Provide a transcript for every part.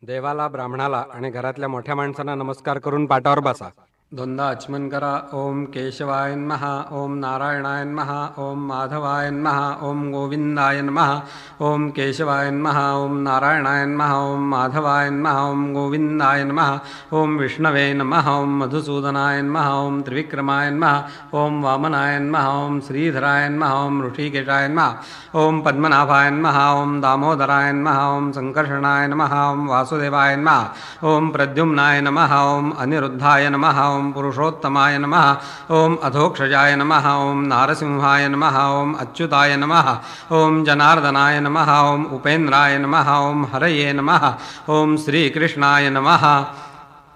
देवाला, ब्राह्मणाला आणि घरातल्या मोठ्या माणसांना नमस्कार करून पाटावर बसा. दोनदा आचमन करा. ओम केशवाय नमः, ओम नारायणाय नमः, ओम माधवाय नमः, ओम गोविंदाय नमः. ओम केशवाय नमः, ओम नारायणाय नमः, ओम माधवाय नमः, ओम गोविंदाय नमः. ओम विष्णवे नमः, ओम मधुसूदनाय नमः, ओम त्रिविक्रमाय नमः, ओम वामनाय नमः, ओम श्रीधराय नमः, ओम ऋषिकेशाय नमः, ओम पद्मनाभाय नमः, ओम दामोदराय नमः, ओम संकर्षणाय नमः, ओम वासुदेवाय नमः, ओम प्रद्युम्नाय नमः, ओम अनिरुद्धाय नमः, ओम पुरुषोत्तमाय नमः, ओम अधोक्षजाय नमः, ओम नारसिंहाय नमः, ओम अच्युताय नमः, ओम जनार्दनाय नमः, ओम उपेन्द्राय नमः, ओम हरये नमः, ओम श्रीकृष्णाय नमः.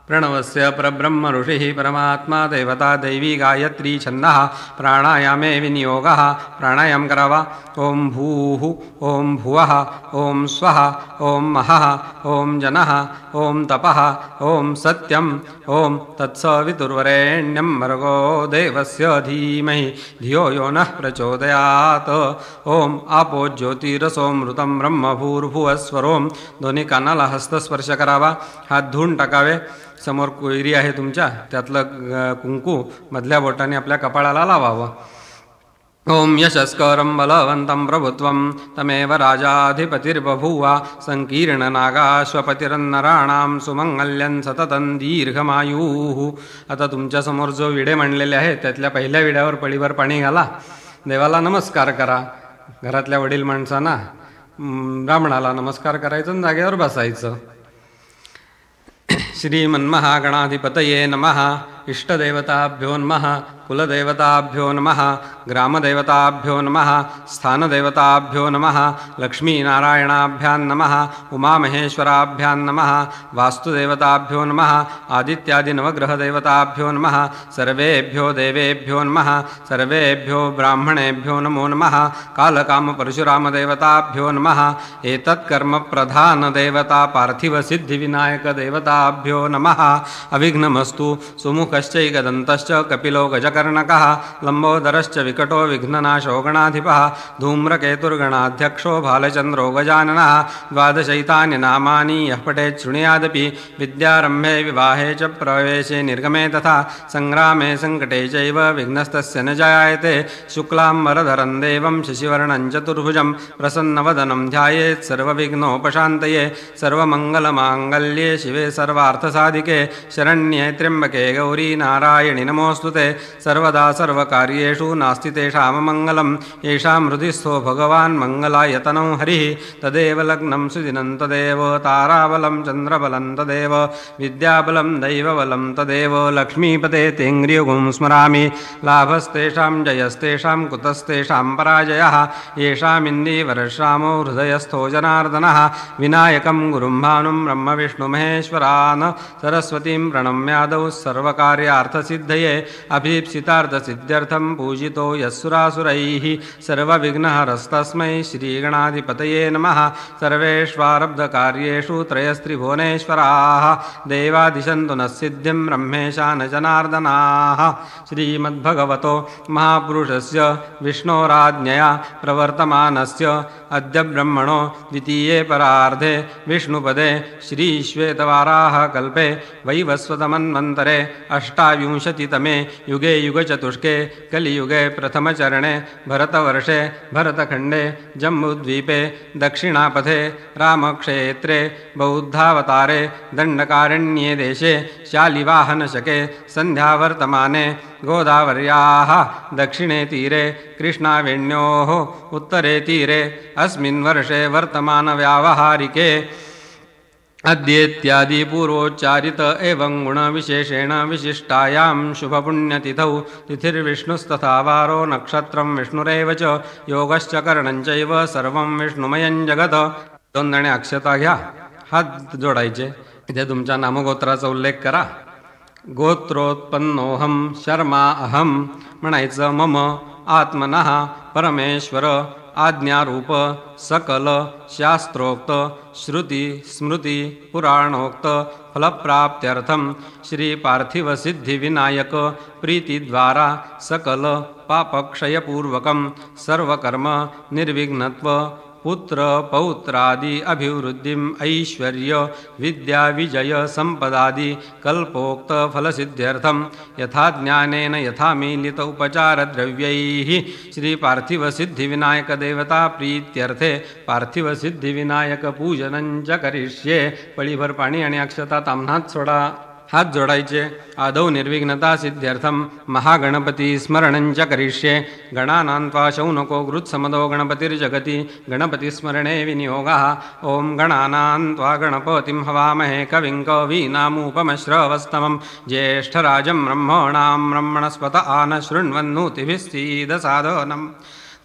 प्रणवस्य परब्रह्म ऋषिः परमात्मा देवता दैवी गायत्री छन्दः प्राणायामे विनियोगः. प्राणायाम करावा. ओम भूः, ओम भुवः, ओम स्वः, ओम महः, ओम जनः, ओम तपः, ओम सत्यम्, ओम तत्सवितुर्वरेण्यं भर्गो देवस्य धीमहि धियो यो नः प्रचोदयात्. ओम आपो ज्योतिरसोमृतं ब्रह्म भूर्भुवस्वरोम. दोन्ही कानाला हस्तस्पर्श करावा. हात धुवून टाकावे. समोर कोयरी आहे तुमच्या, त्यातलं कुंकू मधल्या बोटाने आपल्या कपाळाला लावावं. ओम यशस्करं बलवन्तं प्रभुत्वं तमेव राजाधिपतिर्बभूव. संकीर्णनागाश्वपतिरन्नराणां सुमंगल्यं सततं दीर्घमायुः. आता तुमच्यासमोर जो विडे मांडलेले आहेत त्यातल्या पहिल्या विड्यावर पळीवर पाणी घाला. देवाला नमस्कार करा. घरातल्या वडील माणसांना, ब्राह्मणाला नमस्कार करायचं आणि जागेवर बसायचं. श्रीमन्महागणाधिपतये नमः. इष्टदेवताभ्यो नमः. कुलदेवताभ्यो नमः. ग्रामदेवताभ्यो नमः. स्थानदेवताभ्यो नमः. लक्ष्मीनारायणाभ्यां नमः. उमामहेश्वराभ्यां नमः. वास्तुदेवताभ्यो नमः. आदित्यादिनवग्रहदेवताभ्यो नमः. सर्वेभ्यो देवेभ्यो नमः. सर्वेभ्यो ब्राह्मणेभ्यो नमो नमः. कालकामपरशुरामदेवताभ्यो नमः. एतत्कर्मप्रधानदेवता पार्थिवसिद्धिविनायकदेवताभ्यो नमः. अविघ्नमस्तु. सुमुखश्चैकदन्तश्च कपिलो गजकर्णकः. लम्बोदरश्च विकटो विघ्ननाशो गणाधिपः. धूम्रकेतुर्गणाध्यक्षो भालचन्द्रो गजाननः. द्वादशैतानि नामानि यः पठेत् शृणुयादपि. विद्यारम्भे विवाहे च प्रवेशे निर्गमे तथा सङ्ग्रामे सङ्कटे चैव विघ्नस्तस्य न जायते. शुक्लाम्बरधरं देवं शशिवर्णं चतुर्भुजं प्रसन्नवदनं ध्यायेत् सर्वविघ्नोपशान्तये. सर्वमङ्गलमाङ्गल्ये शिवे सर्वार्थसाधिके शरण्ये त्र्यम्बके गौरी नारायणि नमोऽस्तुते. सर्वदा सर्वकार्येषु नास्ति तेषाममङ्गलं. येषां हृदि स्थो भगवान् मङ्गलायतनौ हरिः. तदेव लग्नं सुदिनं तदेव ताराबलं चन्द्रबलं तदेव विद्याबलं दैवबलं तदेव. लक्ष्मीपते तेङ्ग्रियुगं स्मरामि. लाभस्तेषां जयस्तेषां कुतस्तेषां पराजयः. येषामिन्दीवरश्रामो हृदयस्थो जनार्दनः. विनायकं गुरुं भानुं ब्रह्मविष्णुमहेश्वरान् सरस्वतीं प्रणम्यादौ सर्वकार्यार्थसिद्धये. अभीप्सितार्थसिद्ध्यर्थं पूजितो यस्सुरासुरैः. सर्वविघ्नहरस्तस्मै श्रीगणाधिपतये नमः. सर्वेष्वारब्धकार्येषु त्रयस्त्रिभुवनेश्वराः देवादिशन्तु नः सिद्धिं ब्रह्मेशा न जनार्दनाः. श्रीमद्भगवतो महापुरुषस्य विष्णोराज्ञया प्रवर्तमानस्य अद्य ब्रह्मणो द्वितीये परार्धे विष्णुपदे श्रीश्वेतवाराहकल्पे वैवस्वतमन्वन्तरे अष्टाविंशतितमे युगे युगचतुष्के कलियुगे प्रथमचरणे भरतवर्षे भरतखण्डे जम्बूद्वीपे दक्षिणापथे रामक्षेत्रे बौद्धावतारे दण्डकारण्ये देशे शालिवाहनशके सन्ध्यावर्तमाने गोदावर्याः दक्षिणे तीरे कृष्णावेण्योः उत्तरे तीरे अस्मिन् वर्षे वर्तमानव्यावहारिके अद्येत्यादि पूर्वोच्चारित एवं गुणविशेषेण विशिष्टायां शुभपुण्यतिथौ तिथिर्विष्णुस्तथा वारो नक्षत्रं विष्णुरेव च योगश्च करणञ्चैव सर्वं विष्णुमयं जगत्. दोन जणे अक्षता घ्या. हात जोडायचे. इथे तुमच्या नामगोत्राचा उल्लेख करा. गोत्रोत्पन्नोऽहं शर्मा अहं म्हणायचं. मम आत्मनः परमेश्वर आज्ञारूप सकल शास्त्रोक्त श्रुति स्मृति पुराणोक्त फलप्राप्त्यर्थं श्री पार्थिव सिद्धि विनायक प्रीति द्वारा सकल पापक्षयपूर्वकं सर्वकर्म निर्विघ्नत्व पुत्र पौत्रादि अभिवृद्धिम ऐश्वर्य विद्या विजय संपदादि कल्पोक्त फलसिद्ध्यर्थम यथा ज्ञानेन यथा मीलित उपचार द्रव्यैः श्री पार्थिव सिद्धि विनायक देवता प्रीत्यर्थे पार्थिव सिद्धि विनायक पूजनं च करिष्ये. पळीभर पाणी आणि अक्षता ताम्हात सोडा. हात जोडायचे. आदौ निर्विघ्नता सिद्ध्यर्थम महागणपती स्मरणं च करिष्ये. गणानान्त्वा शौनको गृत्समदो गणपतिर्जगति गणपतिस्मरणे विनियोगः. ओम गणानान्त्वा गणपतिं हवामहे कविं कवीनामुपमश्रवस्तमं ज्येष्ठराजं ब्रह्मणां ब्रह्मणस्पत आन शृण्वन्नोतिभिः सीदसादनम्.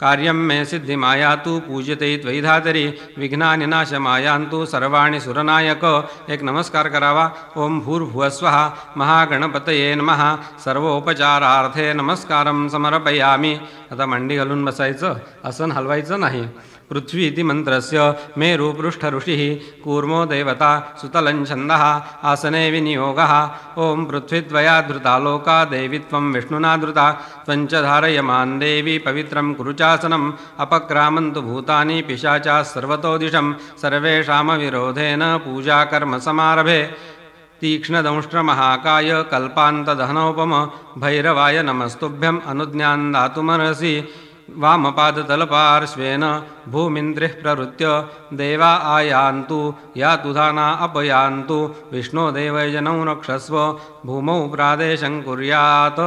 कार्यं मे सिद्धिमायातु पूज्यते त्वयिधातरी विघ्नानि नाशमायान्तु सर्वाणि सुरनायक. एक नमस्कार करावा. ओम भूर्भुवस्वः महागणपतये नमः. सर्वोपचारार्थे नमस्कारं समर्पयामि. आता मांडी घालून बसायचं, आसन हलवायचं नाही. पृथ्वी इति मंत्रस्य मेरु पृष्ठ ऋषिः कूर्मो देवता सुतलं छन्दः आसने विनियोगः. ओम पृथ्वीद्वया धृता लोका देवी त्वं विष्णुना धृता त्वं च धारयमान् देवी पवित्रं कुरुचासनम्. अपक्रामन्तु भूतानि पिशाचाः सर्वतो दिशं सर्वेषामविरोधेन पूजाकर्म समारभे. तीक्ष्णदंष्ट्रमहाकाय कल्पान्तदहनोपम भैरवाय नमस्तुभ्यम् अनुज्ञान् दातुमर्हसि. वामपादतलपार्श्वेन भूमिन्द्रिः प्रवृत्य देवा आयान्तु यातुधाना अपयान्तु. विष्णो देवैजनौ रक्षस्व भूमौ प्रादेशं कुर्यात्.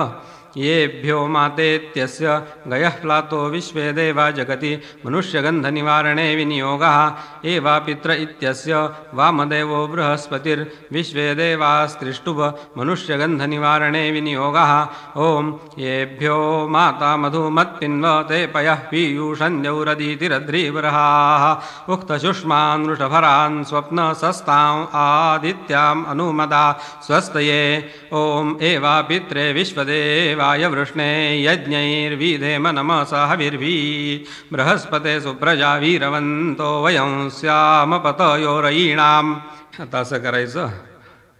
येभ्यो मातेत्यस्य गयः प्लातो विश्वे देवा जगति मनुष्यगन्धनिवारणे विनियोगः. एवा पित्र इत्यस्य वामदेवो बृहस्पतिर्विश्वे देवास्त्रिष्टुभ मनुष्यगन्धनिवारणे विनियोगः. ओम येभ्यो माता मधुमत्पिन्व ते पयः पीयूषन्द्यौरदीतिरद्रीवरहाः. उक्तशुष्मान् वृषभरान् स्वप्नसस्ताम् आदित्याम् अनुमदा स्वस्तये. ओम एवा पित्रे विश्वदेव वाय वृष्णे यज्ञैर्विधेम नमसा हविर्भिः. बृहस्पते सुप्रजा वीरवन्तो वयं स्याम पतयोरयीणाम्. आता असं करायचं,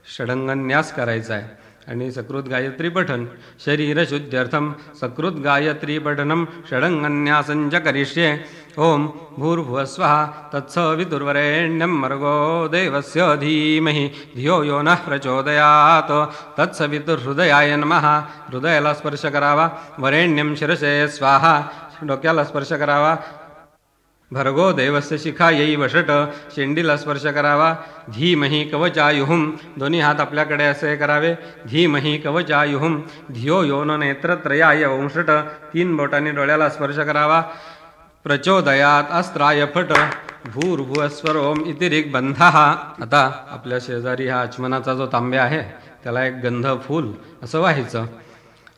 षडंगन्यास करायचा आहे आणि सकृत गायत्री पठन. शरीरशुद्ध्यर्थम सकृत गायत्री पठनम षडंगन्यासं च करिष्ये. ओम भूर्भुवस्वः तत्सवितुर्वरेण्यं भर्गो देवस्य धीमहि धियो यो नः प्रचोदयात्. तत्सवितुर्हृदयाय नमः. हृदयाला स्पर्श करावा. वरेण्यं शिरसे स्वाहा. डोक्याला स्पर्श करावा. भर्गो देवस्य शिखायै वषट. शेंडीला स्पर्श करावा. धीमहि कवचायुहुं. दोन्ही हात आपल्याकडे असे करावे. धीमहि कवचायुहुं. धियो यो न नेत्रत्रयाय वंशट. तीन बोटांनी डोळ्याला स्पर्श करावा. प्रचोदयात अस्त्राय फट. भूर्भुवस्वरोम इतिरिक बंधः. आता आपल्या शेजारी हा आचमनाचा जो तांब्या आहे त्याला एक गंध फूल असं व्हायचं.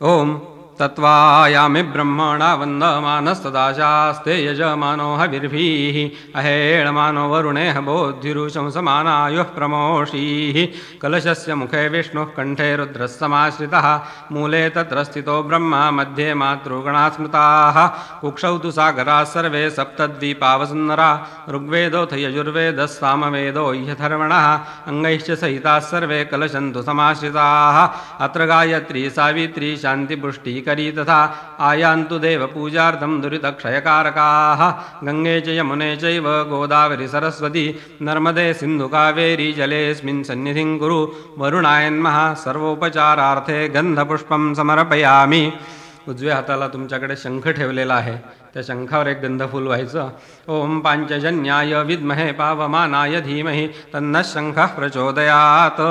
ओम तत्वायामि ब्रह्मणा वन्दमानस्तदाशास्ते यजमानो हविर्भिः. अहेळमानो वरुणेह बोद्धिरुषं समानायुः प्रमोषीः. कलशस्य मुखे विष्णुः कण्ठे रुद्रस्समाश्रितः. मूले तत्र स्थितो ब्रह्मा मध्ये मातृगणाः स्मृताः. कुक्षौ तु सागराः सर्वे सप्तद्वीपावसुन्दरा. ऋग्वेदोऽथ यजुर्वेदः सामवेदो ह्यथर्वणः. अङ्गैश्च सहिताः सर्वे कलशन्तु समाश्रिताः. अत्र गायत्री सावित्री शान्तिपुष्टि करी तथा आयान्तु देवपूजार्थं दुरितक्षयकारकाः. गंगे च यमुने चैव गोदावरी सरस्वती नर्मदे सिन्धु कावेरी जलेऽस्मिन् सन्निधिं कुरु. वरुणाय नमः. सर्वोपचारार्थे गंधपुष्पं समर्पयामि. उजव्या हाताला तुमच्याकडे शंख ठेवलेला आहे, त्या शंखावर एक गंधफूल व्हायचं. ओम पांचजन्याय विद्महे पावमानाय धीमहि तन्नः शंखः प्रचोदयात्.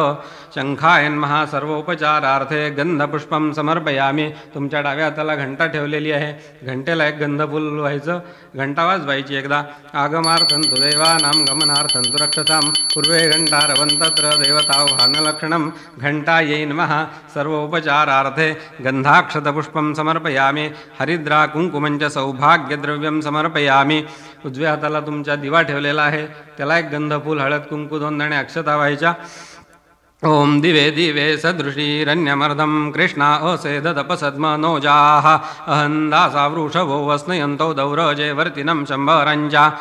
शंखाय नमः. सर्वोपचारार्थे गंधपुष्पं समर्पयामि. तुमच्या डाव्या हाताला घंटा ठेवलेली आहे, घंटेला एक गंधफूल व्हायचं. घंटा वाजवायची एकदा. आगमार्थं तु देवानां गमनार्थं तु रक्षसां. पूर्वे घंटारवं तत्र देवताह्वानलक्षणं. घंटायै नमः. सर्वोपचारार्थे गंधाक्षतपुष्पं समर्पयामि. हरिद्रा कुंकुमंच सौभाग्यद्रव्यं समर्पयामि. उजव्या हाताला तुमच्या दिवा ठेवलेला आहे, त्याला एक गंधफूल हळद कुंकू 2 दाणे अक्षता व्हायच्या. ओम दिवे दिवे सदृशीरण्यमर्धं कृष्णा असेदतपसद्मनोजाः. अहन्दासा वृषभो वस्नयन्तौ दौरजे वर्तिनं शम्भरञ्जा.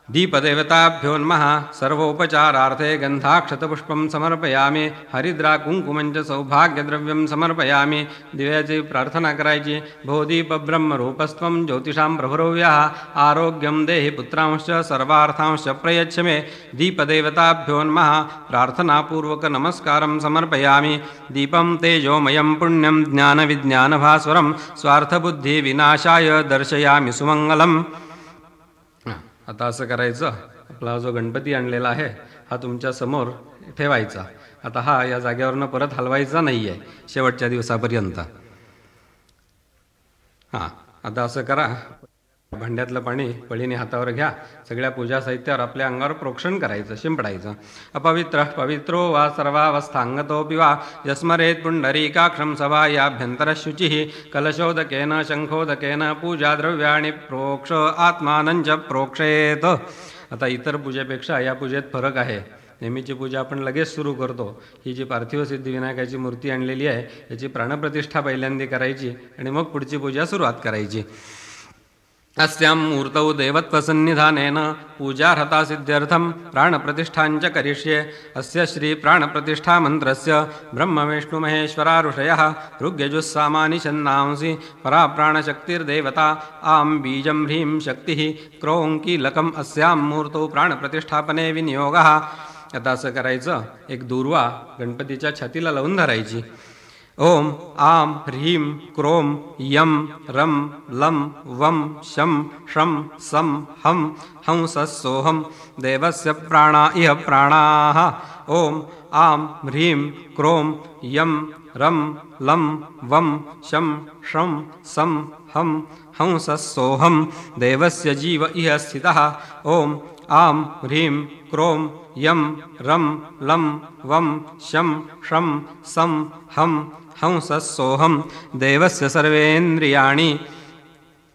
दीपदेवताभ्यो नमः। सर्वोपचारार्थे गंधाक्षतपुष्पं समर्पयामी, हरिद्रा कुंकुमं च सौभाग्यद्रव्यं समर्पयामी। दिव्याची प्रार्थना करायची। भो दीप ब्रह्मरूपस्त्वं ज्योतिषां प्रभुरव्यः, आरोग्यं देहि पुत्रांश्च सर्वार्थांश्च प्रयच्छ मे। दीपदेवताभ्यो नमः। प्रार्थनापूर्वक नमस्कारं समर्पयामी। दीपं तेजोमयं पुण्यं ज्ञानविज्ञानभास्वरं स्वार्थबुद्धिविनाशाय दर्शयामि सुमंगलम्। आता असं करायचं, आपला जो गणपती आणलेला आहे हा तुमच्या समोर ठेवायचा. आता हा या जागेवरनं परत हलवायचा नाही आहे शेवटच्या दिवसापर्यंत. हां, आता असं करा, भांड्यातलं पाणी पळीने हातावर घ्या. सगळ्या पूजा साहित्यावर आपल्या अंगावर प्रोक्षण करायचं, शिंपडायचं. अपवित्र पवित्रो वा सर्वावस्थांगतोऽपि वा यस्मरेत् पुंडरीकाक्षं सभायाभ्यन्तरशुचिः कलशोदकेन शंखोदकेन पूजाद्रव्याणि प्रोक्ष आत्मानं च प्रोक्षेत. आता इतर पूजेपेक्षा या पूजेत फरक आहे. नेहमीची पूजा आपण लगेच सुरू करतो. ही जी पार्थिव सिद्धिविनायकाची मूर्ती आणलेली आहे याची प्राणप्रतिष्ठा पहिल्यांदा करायची आणि मग पुढची पूजा सुरुवात करायची. अस्यां मूर्तौ देवत्वसन्निधानेन पूजार्हता सिद्ध्यर्थं प्राणप्रतिष्ठाञ्च करिष्ये. अस्य श्री प्राणप्रतिष्ठामन्त्रस्य ब्रह्मविष्णुमहेश्वराऋषयः ऋग्यजुस्सामानि छन्दांसि परा प्राणशक्तिर्देवता आं बीजं ह्रीं शक्तिः क्रों कीलकम् अस्यां मूर्तौ प्राणप्रतिष्ठापने विनियोगः. आता असं करायचं, एक दूर्वा गणपतीच्या छातीला लावून धरायची. ओम आम ह्रीं क्रों यम रम लं वम शम शम सम हम हंसस्सोहम देवस्य प्राणा इह प्राणाः. ओम आम ह्रीं क्रों यम रम लं वम शम शम सम हम हंसस्सोहम देवस्य जीव इह स्थितः. ओम आम ह्रीं क्रों यम रम लं वम शम शम सम हम हंसस्सोहम देवस्य सर्वेन्द्रियाणि.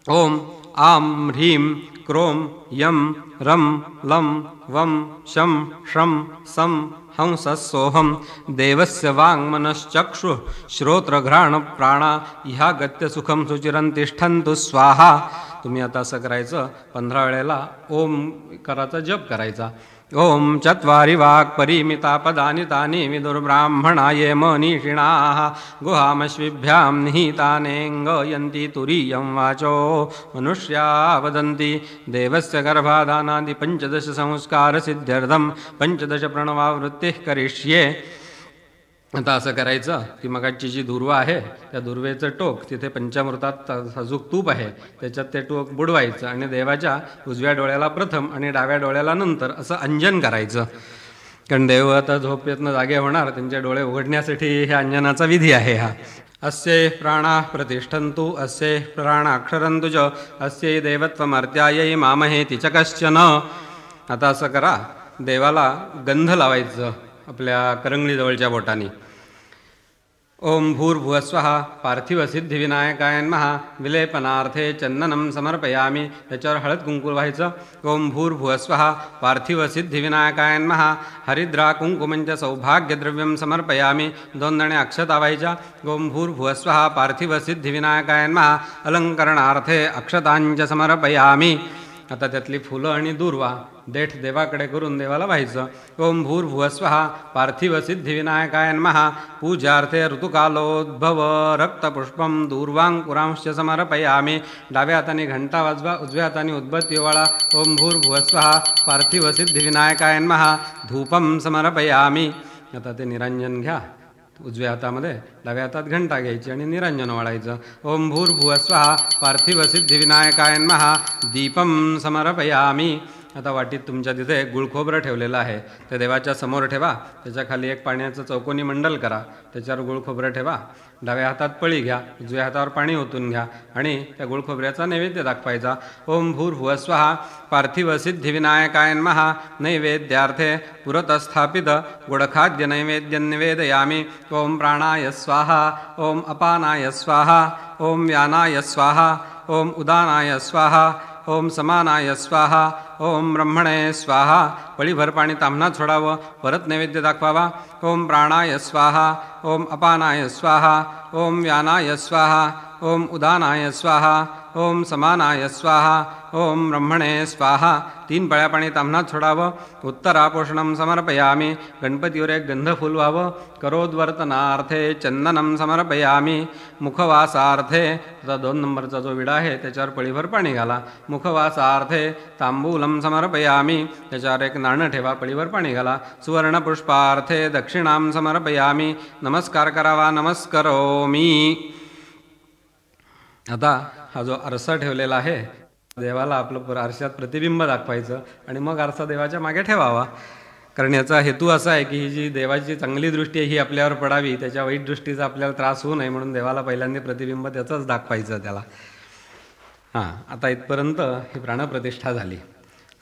ओम आं ह्रीं क्रों यम रम लं वम शम शम सम हंसस्सोहम देवस्य वाङ्मनश्चक्षुः श्रोत्रघ्राण प्राणा ह्या गत्य सुखम सुचिरं तिष्ठन्तु स्वाहा. तुम्ही आता असं करायचं, 15 वेळेला ओम कराचा जप करायचा. ओम चत्वारि वाक् परिमिता पदानि तानि विदुर्ब्राह्मणा ये मनीषिणाः गुहामश्विभ्यां निहितानेऽङ्गयन्ति तुरीयं वाचो मनुष्या वदन्ति. देवस्य गर्भाधानादि 15 संस्कारसिद्ध्यर्थं 15 प्रणवावृत्तिः करिष्ये. आता असं करायचं, ती मगाची जी दुर्वा आहे त्या दुर्वेचं टोक तिथे पंचामृतात साजूक तूप आहे त्याच्यात ते टोक बुडवायचं आणि देवाच्या उजव्या डोळ्याला प्रथम आणि डाव्या डोळ्याला नंतर असं अंजन करायचं. कारण देव आता झोपेतनं जागे होणार, त्यांचे डोळे उघडण्यासाठी ह्या अंजनाचा विधी आहे हा. अस्ये प्राणाः प्रतिष्ठन्तु अस्ये प्राणाक्षरन्तु च अस्ये देवत्वमर्त्यायै मामहेति च कश्चन. आता असं करा, देवाला गंध लावायचं आपल्या करंगळीजवळच्या बोटाने. ओम भूर्भुवस्वः पार्थिवसिद्धिविनायकाय नमः. विलेपनार्थे चंदनं समर्पयामी. त्याच्यावर हळद कुंकू व्हायचं. ओम भूर्भुवस्वः पार्थिवसिद्धिविनायकाय नमः. हरिद्रा कुंकुमं च सौभाग्यद्रव्यं समर्पयामी. 2 दणे अक्षता व्हायच्या. ओम भूर्भुवस्वः पार्थिवसिद्धिविनायकाय नमः. अलंकरणार्थे अक्षतांच समर्पयामी. आता त्यातली फुलं आणि दूर्वा देठ देवाकडे करून देवाला व्हायचं. ओम भूर्भुवस्वः पार्थिवसिद्धिविनायकाय नमः. पूजार्थे ऋतुकालोद्भव रक्तपुष्पं दूर्वांकुरांश्च समर्पयामी. डाव्या हाताने घंटा वाजवा, उजव्या हाताने उद्बत्ती ओवाळा. ओम भूर्भुवस्वः पार्थिवसिद्धिविनायकाय नमः. धूपं समर्पयामी. आता ते निरांजन घ्या उजव्या हातामध्ये, डाव्या हातात घंटा घ्यायची आणि निरांजन वाढायचं. ओम भूर्भुवस्वः पार्थिवसिद्धिविनायकाय नमः. दीपं समर्पयामी. आता वाटीत तुमच्या तिथे गुळखोबरं ठेवलेलं आहे, त्या देवाच्या समोर ठेवा. त्याच्या खाली एक पाण्याचं चौकोनी मंडल करा, त्याच्यावर गुळखोबरं ठेवा. डाव्या हातात पळी घ्या, उजव्या हातावर पाणी ओतून घ्या आणि त्या गुळखोबऱ्याचा नैवेद्य दाखवायचा. ओम भूर्भुवस्वः पार्थिवसिद्धिविनायकाय नमः. नैवेद्यार्थे पुरतस्थापित गुडखाद्य नैवेद्यं निवेदयामी. ओम प्राणाय स्वाहा. ओम अपानाय स्वाहा. ओम व्यानाय स्वाहा. ओम उदानाय स्वाहा. ओम समानाय स्वाहा. ओम ब्रह्मणे स्वाहा. पळीभर पाणी ताम्हणात सोडावं, परत नैवेद्य दाखवावा. ओम प्राणाय स्वाहा. ओम अपानाय स्वाहा. ओम व्यानाय स्वाहा. ओम उदानाय स्वाहा, ओम समानाय स्वाहा, ओम ब्रह्मणे स्वाहा. 3 पळ्या पाणी ताम्हणात सोडावं. उत्तरापोषणं समर्पयामी, गणपतीवर एक गंधफूल व्हावं. करोद्वर्तनार्थे चंदनं समर्पयामी. मुखवासार्थे, आता 2 नंबरचा जो विडा आहे त्याच्यावर पळीभर पाणी घाला. मुखवासार्थे तांबूलं समर्पयामी, त्याच्यावर एक नाणं ठेवा, पळीभर पाणी घाला. सुवर्णपुष्पार्थे दक्षिणां समर्पयामी, नमस्कार करावा, नमस्करोमी. आता हा जो आरसा ठेवलेला आहे, देवाला आपलं आरशात प्रतिबिंब दाखवायचं आणि मग आरसा देवाच्या मागे ठेवावा. कारण याचा हेतू असा आहे की ही जी देवाची चांगली दृष्टी आहे ही आपल्यावर पडावी, त्याच्या वाईट दृष्टीचा आपल्याला त्रास होऊ नये म्हणून देवाला पहिल्यांदा प्रतिबिंब त्याचंच दाखवायचं त्याला. आता इथपर्यंत ही प्राणप्रतिष्ठा झाली.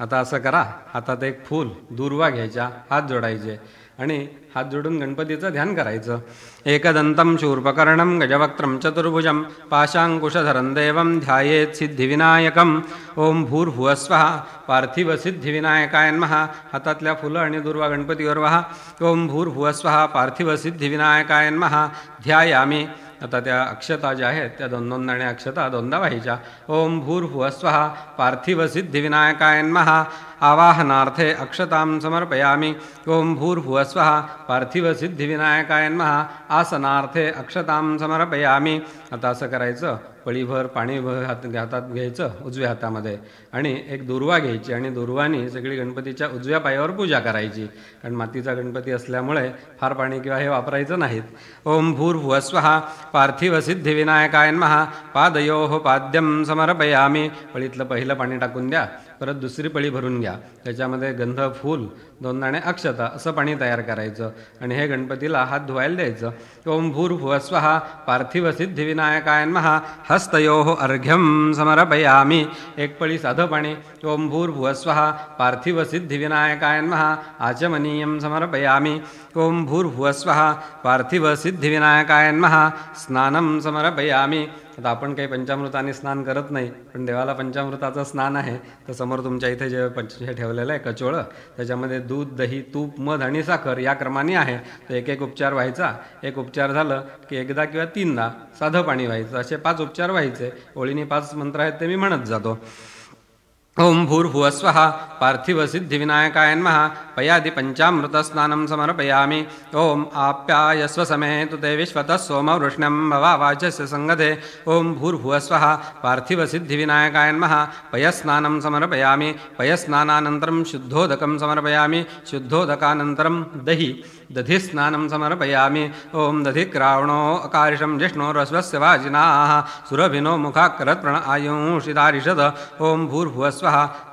आता असं करा, हातात एक फूल, दूर्वा घ्यायच्या, हात जोडायचे आणि हात जोडून गणपतीचं ध्यान करायचं. एकदंतं शूर्पकर्णं गजवक्त्रं चतुर्भुजं पाशांकुशधरं देवं ध्यायेत् सिद्धिविनायकम्. ओम भूर्भुवस्वः पार्थिवसिद्धिविनायकाय नमः. हातातल्या फुलं आणि दुर्वा गणपतीवर वहा. ओम भूर्भुवस्वः पार्थिवसिद्धिविनायकाय नमः. ध्यायामी. आता त्या अक्षता ज्या आहेत त्या 2-2 दाणे अक्षता 2दा व्हायच्या. ओम भूर्भुवस्वः पार्थिवसिद्धिविनायकाय नमः. आवाहनार्थे अक्षतां समर्पयामी. ओम भूर्भुवस्वः पार्थिवसिद्धिविनायकाय नमः. आसनार्थे अक्षतां समर्पयामी. आता असं करायचं, पळीभर पाणी हातात घ्यायचं उजव्या हातामध्ये आणि एक दुर्वा घ्यायची आणि दुर्वानी सगळी गणपतीच्या उजव्या पायावर पूजा करायची. कारण मातीचा गणपती असल्यामुळे फार पाणी किंवा हे वापरायचं नाहीत. ओम भूर्भुवस्वः पार्थिवसिद्धिविनायकाय नमः. पादयोः पाद्यं समर्पयामी. पळीतलं पहिलं पाणी टाकून द्या, परत दुसरी पळी भरून घ्या, त्याच्यामध्ये गंध, फूल, 2 दाणे अक्षता असं पाणी तयार करायचं आणि हे गणपतीला हात धुवायला द्यायचं. ओम भूर्भुवस्वः पार्थिवसिद्धिविनायकाय नमः. हस्तयोः अर्घ्यं समर्पयामी. एक पळी साधं पाणी. ओम भूर्भुवस्वः पार्थिवसिद्धिविनायकाय नमः. आचमनीयं समर्पयामी. ओम भूर्भुवस्वः पार्थिवसिद्धिविनायकाय नमः. स्नानं समर्पयामी. आता आपण काही पंचामृताने स्नान करत नाही, पण देवाला पंचामृताचं स्नान आहे. तर समोर तुमच्या इथे जे हे ठेवलेलं आहे कचोळं, त्याच्यामध्ये दूध, दही, तूप, मध आणि साखर या क्रमाने आहे. तर एक उपचार व्हायचा. एक उपचार झालं की एकदा किंवा 3दा साधं पाणी व्हायचं. असे 5 उपचार व्हायचे. ओळीने 5 मंत्र आहेत ते मी म्हणत जातो. ओम भूर्भुवस्वः पार्थिवसिद्धिविनायकाय नमः. पयादि पंचामृतस्नानं समर्पयामि. ओम आप्यायस्व समेतु ते विश्वतः सोमवृष्ण्यं भवावाचस्य संगते. ओम भूर्भुवस्वः पार्थिवसिद्धिविनायकाय नमः. पयस्नानं समर्पयामि. पयस्नानानन्तरं शुद्धोदकं समर्पयामि. शुद्धोदकानन्तरं दही, दधिस्नानं समर्पयामि. ओम दधिक्रावणो अकारिषं जिष्णोरश्वस्य वाजिनाः सुरभिनो मुखाकरत्प्रण आयुषिदारिषद. ओम भूर्भुवस्वः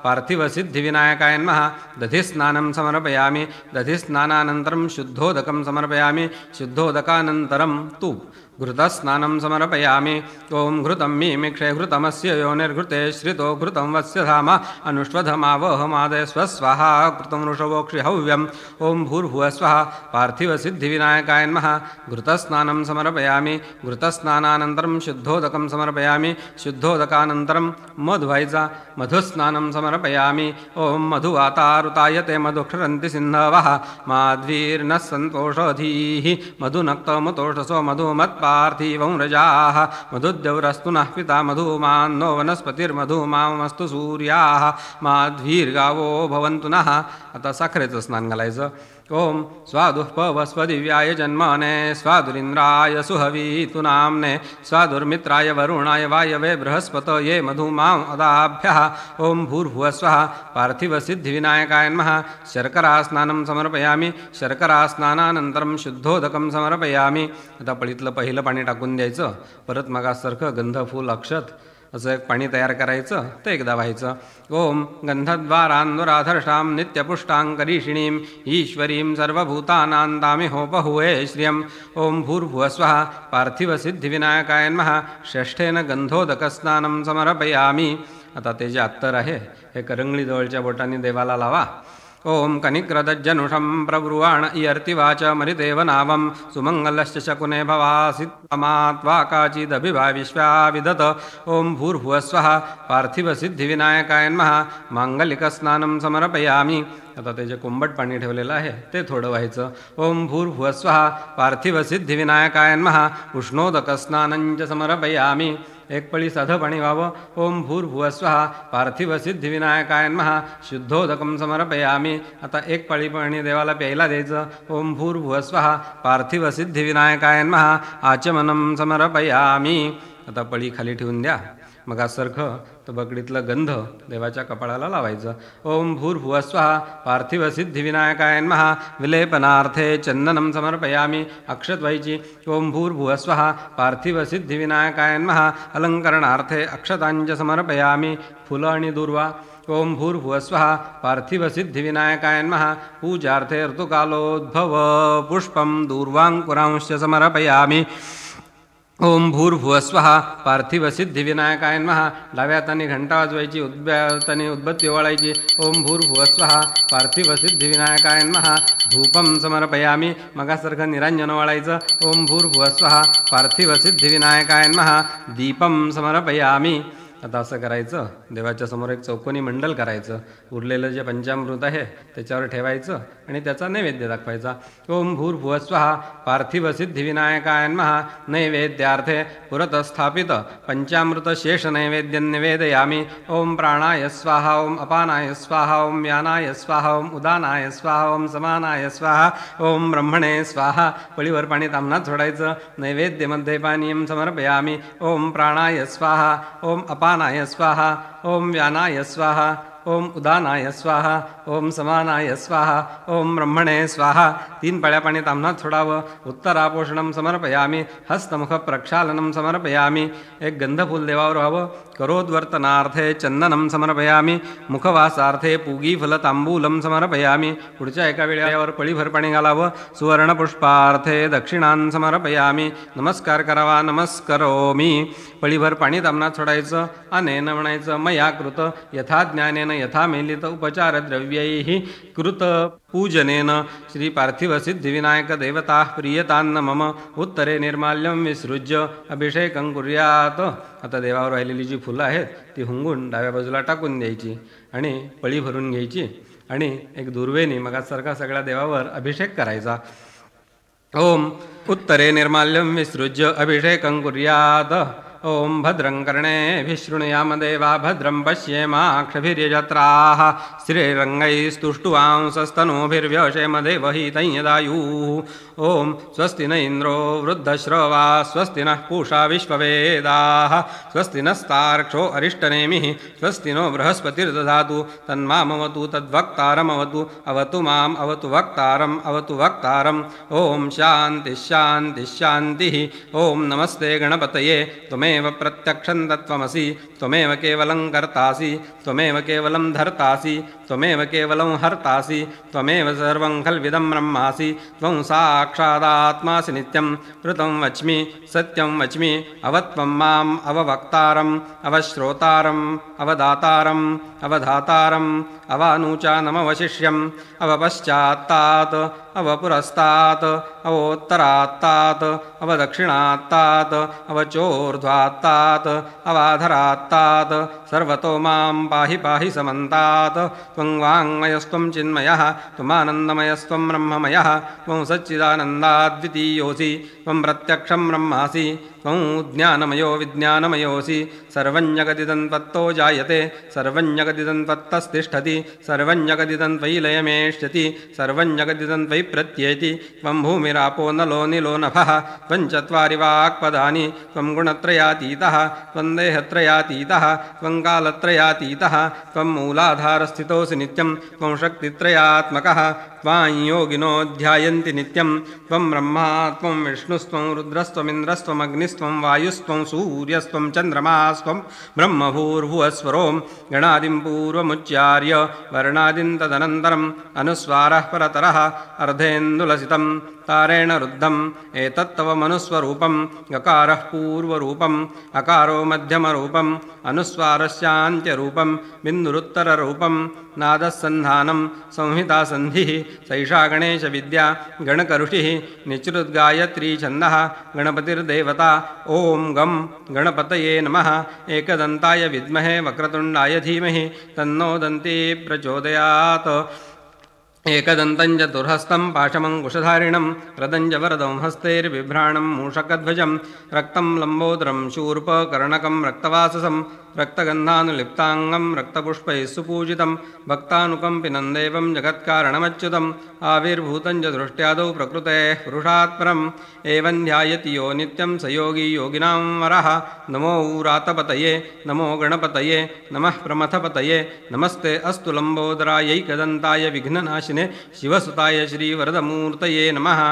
पार्थिवसिद्धिविनायकाय नमः. दधिस्नानं समर्पयामि. दधिस्नानानन्तरं शुद्धोदकं समर्पयामि. शुद्धोदकानन्तरं तूप, घृतस्नानं समर्पयामि. ओम घृतं मीमिक्षे घृतमस्य योनिर्घृते श्रितो घृतं वस्य धाम अनुष्वधमावहमादय स्वस्वाहा कृतं वृषभोक्षि हव्यम्. ओम भूर्भुवस्वः पार्थिवसिद्धिविनायकाय नमः. घृतस्नानं समर्पयामि. घृतस्नानानन्तरं शुद्धोदकं समर्पयामि. शुद्धोदकानन्तरं मध व्हायचा. मधुस्नानं समर्पयामि. ओम मधुवातारुतायते मधुक्षरन्ति सिन्धवः. माध्वीर्नः सन्तोषधीः मधुनक्तमुतोषसो मधुमत्पार्थिवं रजाः. मधुद्यौरस्तु नः पिता मधुमान्नो वनस्पतिर्मधुमामस्तु सूर्याः. माध्वीर्गावो भवन्तु नः. आता साखरेचं स्नान घालायचं. ओम स्वादुः पवस्व दिव्याय जन्मने. स्वादुरिन्द्राय सुहवीतु नाम्ने. स्वादुर्मित्राय वरुणाय वायवे बृहस्पतये मधुमाम् अदाभ्यः. ओम भूर्भुवस्वः पार्थिवसिद्धिविनायकाय नमः. शर्करास्नानं समर्पयामि. शर्करास्नानानन्तरं शुद्धोदकं समर्पयामि. आता पळीतलं पहिलं पाणी टाकून द्यायचं. परत मगासारखं गंध, फूल, अक्षत असं एक पाणी तयार करायचं. ते एकदा व्हायचं. ओम गंधद्वारान्वराधर्षां नित्यपुष्टांकरीषिणीं ईश्वरीं सर्वभूतानां दामिहोपहुवे श्रियम्. ओम भूर्भुवस्वः पार्थिवसिद्धिविनायकाय नमः. षष्ठेन गंधोदकस्नानं समर्पयामि. आता ते जे अत्तर आहे हे करंगळीजवळच्या बोटांनी देवाला लावा ओम कनिक्रदज्जनुषं प्रब्रुवाण इयर्तिवाच मरिदेव नावं सुमङ्गलश्च शकुने भवासित्तमात्वा काचिदभिभा विश्वा विदत ओम भूर्भुवस्वः पार्थिवसिद्धिविनायकाय नमः मांगलिकस्नानं समर्पयामि. आता ते जे कोंबट पाणी ठेवलेलं आहे ते थोडं व्हायचं. ओम भूर्भुवस्वः पार्थिवसिद्धिविनायकाय नमः उष्णोदकस्नानञ्च समर्पयामि. एक पळी साधं पाणी व्हावं. ओम भूर्भुवस्वः पार्थिवसिद्धिविनायकाय नमः शुद्धोदकं समर्पयामि. आता एक पळी पाणी देवाला प्यायला द्यायचं. ओम भूर्भुवस्वः पार्थिवसिद्धिविनायकाय नमः आचमनं समर्पयामि. आता पळी खाली ठेवून द्या. मग सारखं तर बकडीतलं गंध देवाच्या कपाळाला लावायचं. ओम भूर्भुवस्वः पार्थिवसिद्धिविनायकाय नमः विलेपनार्थे चंदनं समर्पयामि. अक्षत व्हायची. ओम भूर्भुवस्वः पार्थिवसिद्धिविनायकाय नमः अलंकरणार्थे अक्षतांच समर्पयामि. फुलं आणि दुर्वा. ओम भूर्भुवस्वः पार्थिवसिद्धिविनायकाय नमः पूजार्थे ऋतुकालोद्भव पुष्पं दूर्वाङ्कुरांश्च समर्पयामि. ओम भूर्भुवस्वः पार्थिवसिद्धिविनायकाय नमः डाव्या हाताने घंटा वाजवायची, उजव्या हाताने उदबत्ती ओवाळायची. ओम भूर्भुवस्वः पार्थिवसिद्धिविनायकाय नमः धूपं समर्पयामि. मगासारखं निरांजन ओवाळायचं. ओम भूर्भुवस्वः पार्थिवसिद्धिविनायकाय नमः दीपं समर्पयामि. आता असं करायचं. देवाच्या समोर एक चौकोनी मंडल करायचं. उरलेलं जे पंचामृत आहे त्याच्यावर ठेवायचं आणि त्याचा नैवेद्य दाखवायचा. ओम भूर्भुवस्वः पार्थिवसिद्धिविनायकाय नमः नैवेद्यार्थे पुरतस्थापित पंचामृत शेष नैवेद्यं निवेदयामि. ओम प्राणाय स्वाहा. ओम अपानाय स्वाहा. ओम व्यानाय स्वाहा. ओम उदानाय स्वाहा. ओम समानाय स्वाहा. ओम ब्रह्मणे स्वाहा. पळीवर पाणी तांबणात सोडायचं. नैवेद्यमध्ये पानीयं समर्पयामि. ओम प्राणाय स्वाहा. ओम अपानाय स्वाहा. ओम व्यानाय स्वाहा. ओम उदानाय स्वाहा. ओम समानाय स्वाहा. ओम ब्रह्मणे स्वाहा. 3 पळ्या पाणी तांबणात सोडावं. उत्तरापोषणं समर्पयामि. हस्तमुख प्रक्षालनं समर्पयामि. एक गंधफूल देवावर व्हावं. करोद्वर्तनार्थे चंदनं समर्पयामि. मुखवासार्थे पूगीफलतांबूलं समर्पयामि. पुढच्या एका वेळेवर पळीभर पाणी घालावं. सुवर्णपुष्पार्थे दक्षिणां समर्पयामि. नमस्कार करावा. नमस्करोमि. पळीभर पाणी तांबणात सोडायचं. अनेन म्हणायचं मया कृत यथा ज्ञानेन यथा मेलित उपचार द्रव्यैः कृत पूजनेन श्री पार्थिवसिद्धिविनायक देवता प्रियतान्न मम उत्तरे निर्माल्यं विसृज्य अभिषेकं कुर्यात. आता देवावर राहिलेली जी फुलं आहेत ती हुंगून डाव्या बाजूला टाकून द्यायची आणि पळी भरून घ्यायची आणि एक दुर्वेनी मगासारखा सगळ्या देवावर अभिषेक करायचा. ओम उत्तरे निर्माल्यं विसृज्य अभिषेकं कुर्यात. ओम भद्रं कर्णेभिः शृणुयाम देवा भद्रं पश्येमाक्षभिर्यजत्राः श्रीरङ्गैस्तुष्टुवांसस्तनूभिर्व्यशेम देवहितं यदायुः. ओम स्वस्ति न इन्द्रो वृद्धश्रवा स्वस्ति नः पूषा विश्ववेदाः स्वस्ति नस्तार्क्ष्यो अरिष्टनेमिः स्वस्ति नो बृहस्पतिर्दधातु तन्मामवतु तद्वक्तारमवतु अवतु माम् अवतु वक्तारम् अवतु वक्तारम्. ओम शान्तिः शान्तिः शान्तिः. ओम नमस्ते गणपतये त्वमेव प्रत्यक्षं तत्त्वमसि त्वमेव केवलं कर्तासि त्वमेव केवलं धर्तासि त्वमेव केवलं हर्तासि त्वमेव सर्वं खल्विदं ब्रह्मासि त्वं साक्षादात्मासि नित्यं ऋतं वच्मि सत्यं वच्मि अवत्वं माम् अववक्तारम् अवश्रोतारम् अवदातारम् अवधातारम् अवानूचानमवशिष्यम् अवपश्चात्तात् अवपुरस्तात् अवोत्तरात्तात् अवदक्षिणात्तात् अवचोर्ध्वात्तात् अवाधरात्तात् सर्वतो मां पाहि पाहि समन्तात्. त्वं वाङ्मयस्त्वं चिन्मयः त्वमानन्दमयस्त्वं ब्रह्ममयः त्वं सच्चिदानन्दाद्वितीयोऽसि त्वं प्रत्यक्षं ब्रह्मासि त्वं ज्ञानमयो विज्ञानमयोऽसि. सर्वं जगदिदं त्वत्तो जायते सर्वं जगदिदं त्वत्तस्तिष्ठति सर्वं जगदिदं त्वयि लयमेष्यति सर्वं जगदिदं त्वयि प्रत्येति. त्वं भूमिरापो नलो निलो नभः त्वं चत्वारि वाक्पदानि त्वं गुणत्रयातीतः त्वं देहत्रयातीतः त्वं कालत्रयातीतः त्वं मूलाधारस्थितोऽसि नित्यं त्वं शक्तित्रयात्मकः त्वां योगिनो ध्यायन्ति नित्यं. त्वं ब्रह्मा त्वं विष्णुस्त्वं रुद्रस्त्वमिन्द्रस्त्वमग्निस्त्वं अग्निस्त्वं वायुस्त्वं सूर्यस्त्वं चन्द्रमास्त्वं ब्रह्मभूर्भुवस्वरो गणादिं पूर्वमुच्चार्य वर्णादिं तदनन्तरम् अनुस्वारः परतरः अर्धेन्दुलसितं तारेण रुद्धम् एतत्तव मनुस्वरूपं गकारः पूर्वरूपम् अकारो मध्यमरूपम् अनुस्वारस्यान्त्यरूपं बिन्दुरुत्तररूपं नादस्सन्धानं संहितासन्धिः सैषा गणेशविद्या गणकऋषिः निचृद्गायत्री छन्दः गणपतिर्देवता ॐ गं गणपतये नमः एकदन्ताय विद्महे वक्रतुण्डाय धीमहि तन्नो दन्ती प्रचोदयात् एकदन्तं चतुर्हस्तं पाशमङ्कुशधारिणं रदञ्जवरदं हस्तैर्बिभ्राणं मूषकध्वजं रक्तं लम्बोदरं शूर्पकर्णकं रक्तवाससं रक्तगन्धानुलिप्ताङ्गं रक्तपुष्पैः सुपूजितं भक्तानुकम्पिनं देवं जगत्कारणमच्युतम् आविर्भूतं च दृष्ट्यादौ प्रकृतेः पुरुषात् परम् एवं ध्यायति यो नित्यं स योगी योगिनां वरः नमो रातपतये नमो गणपतये नमः प्रमथपतये नमस्ते अस्तु लम्बोदरायैकदन्ताय विघ्ननाशिने शिवसुताय श्रीवरदमूर्तये नमः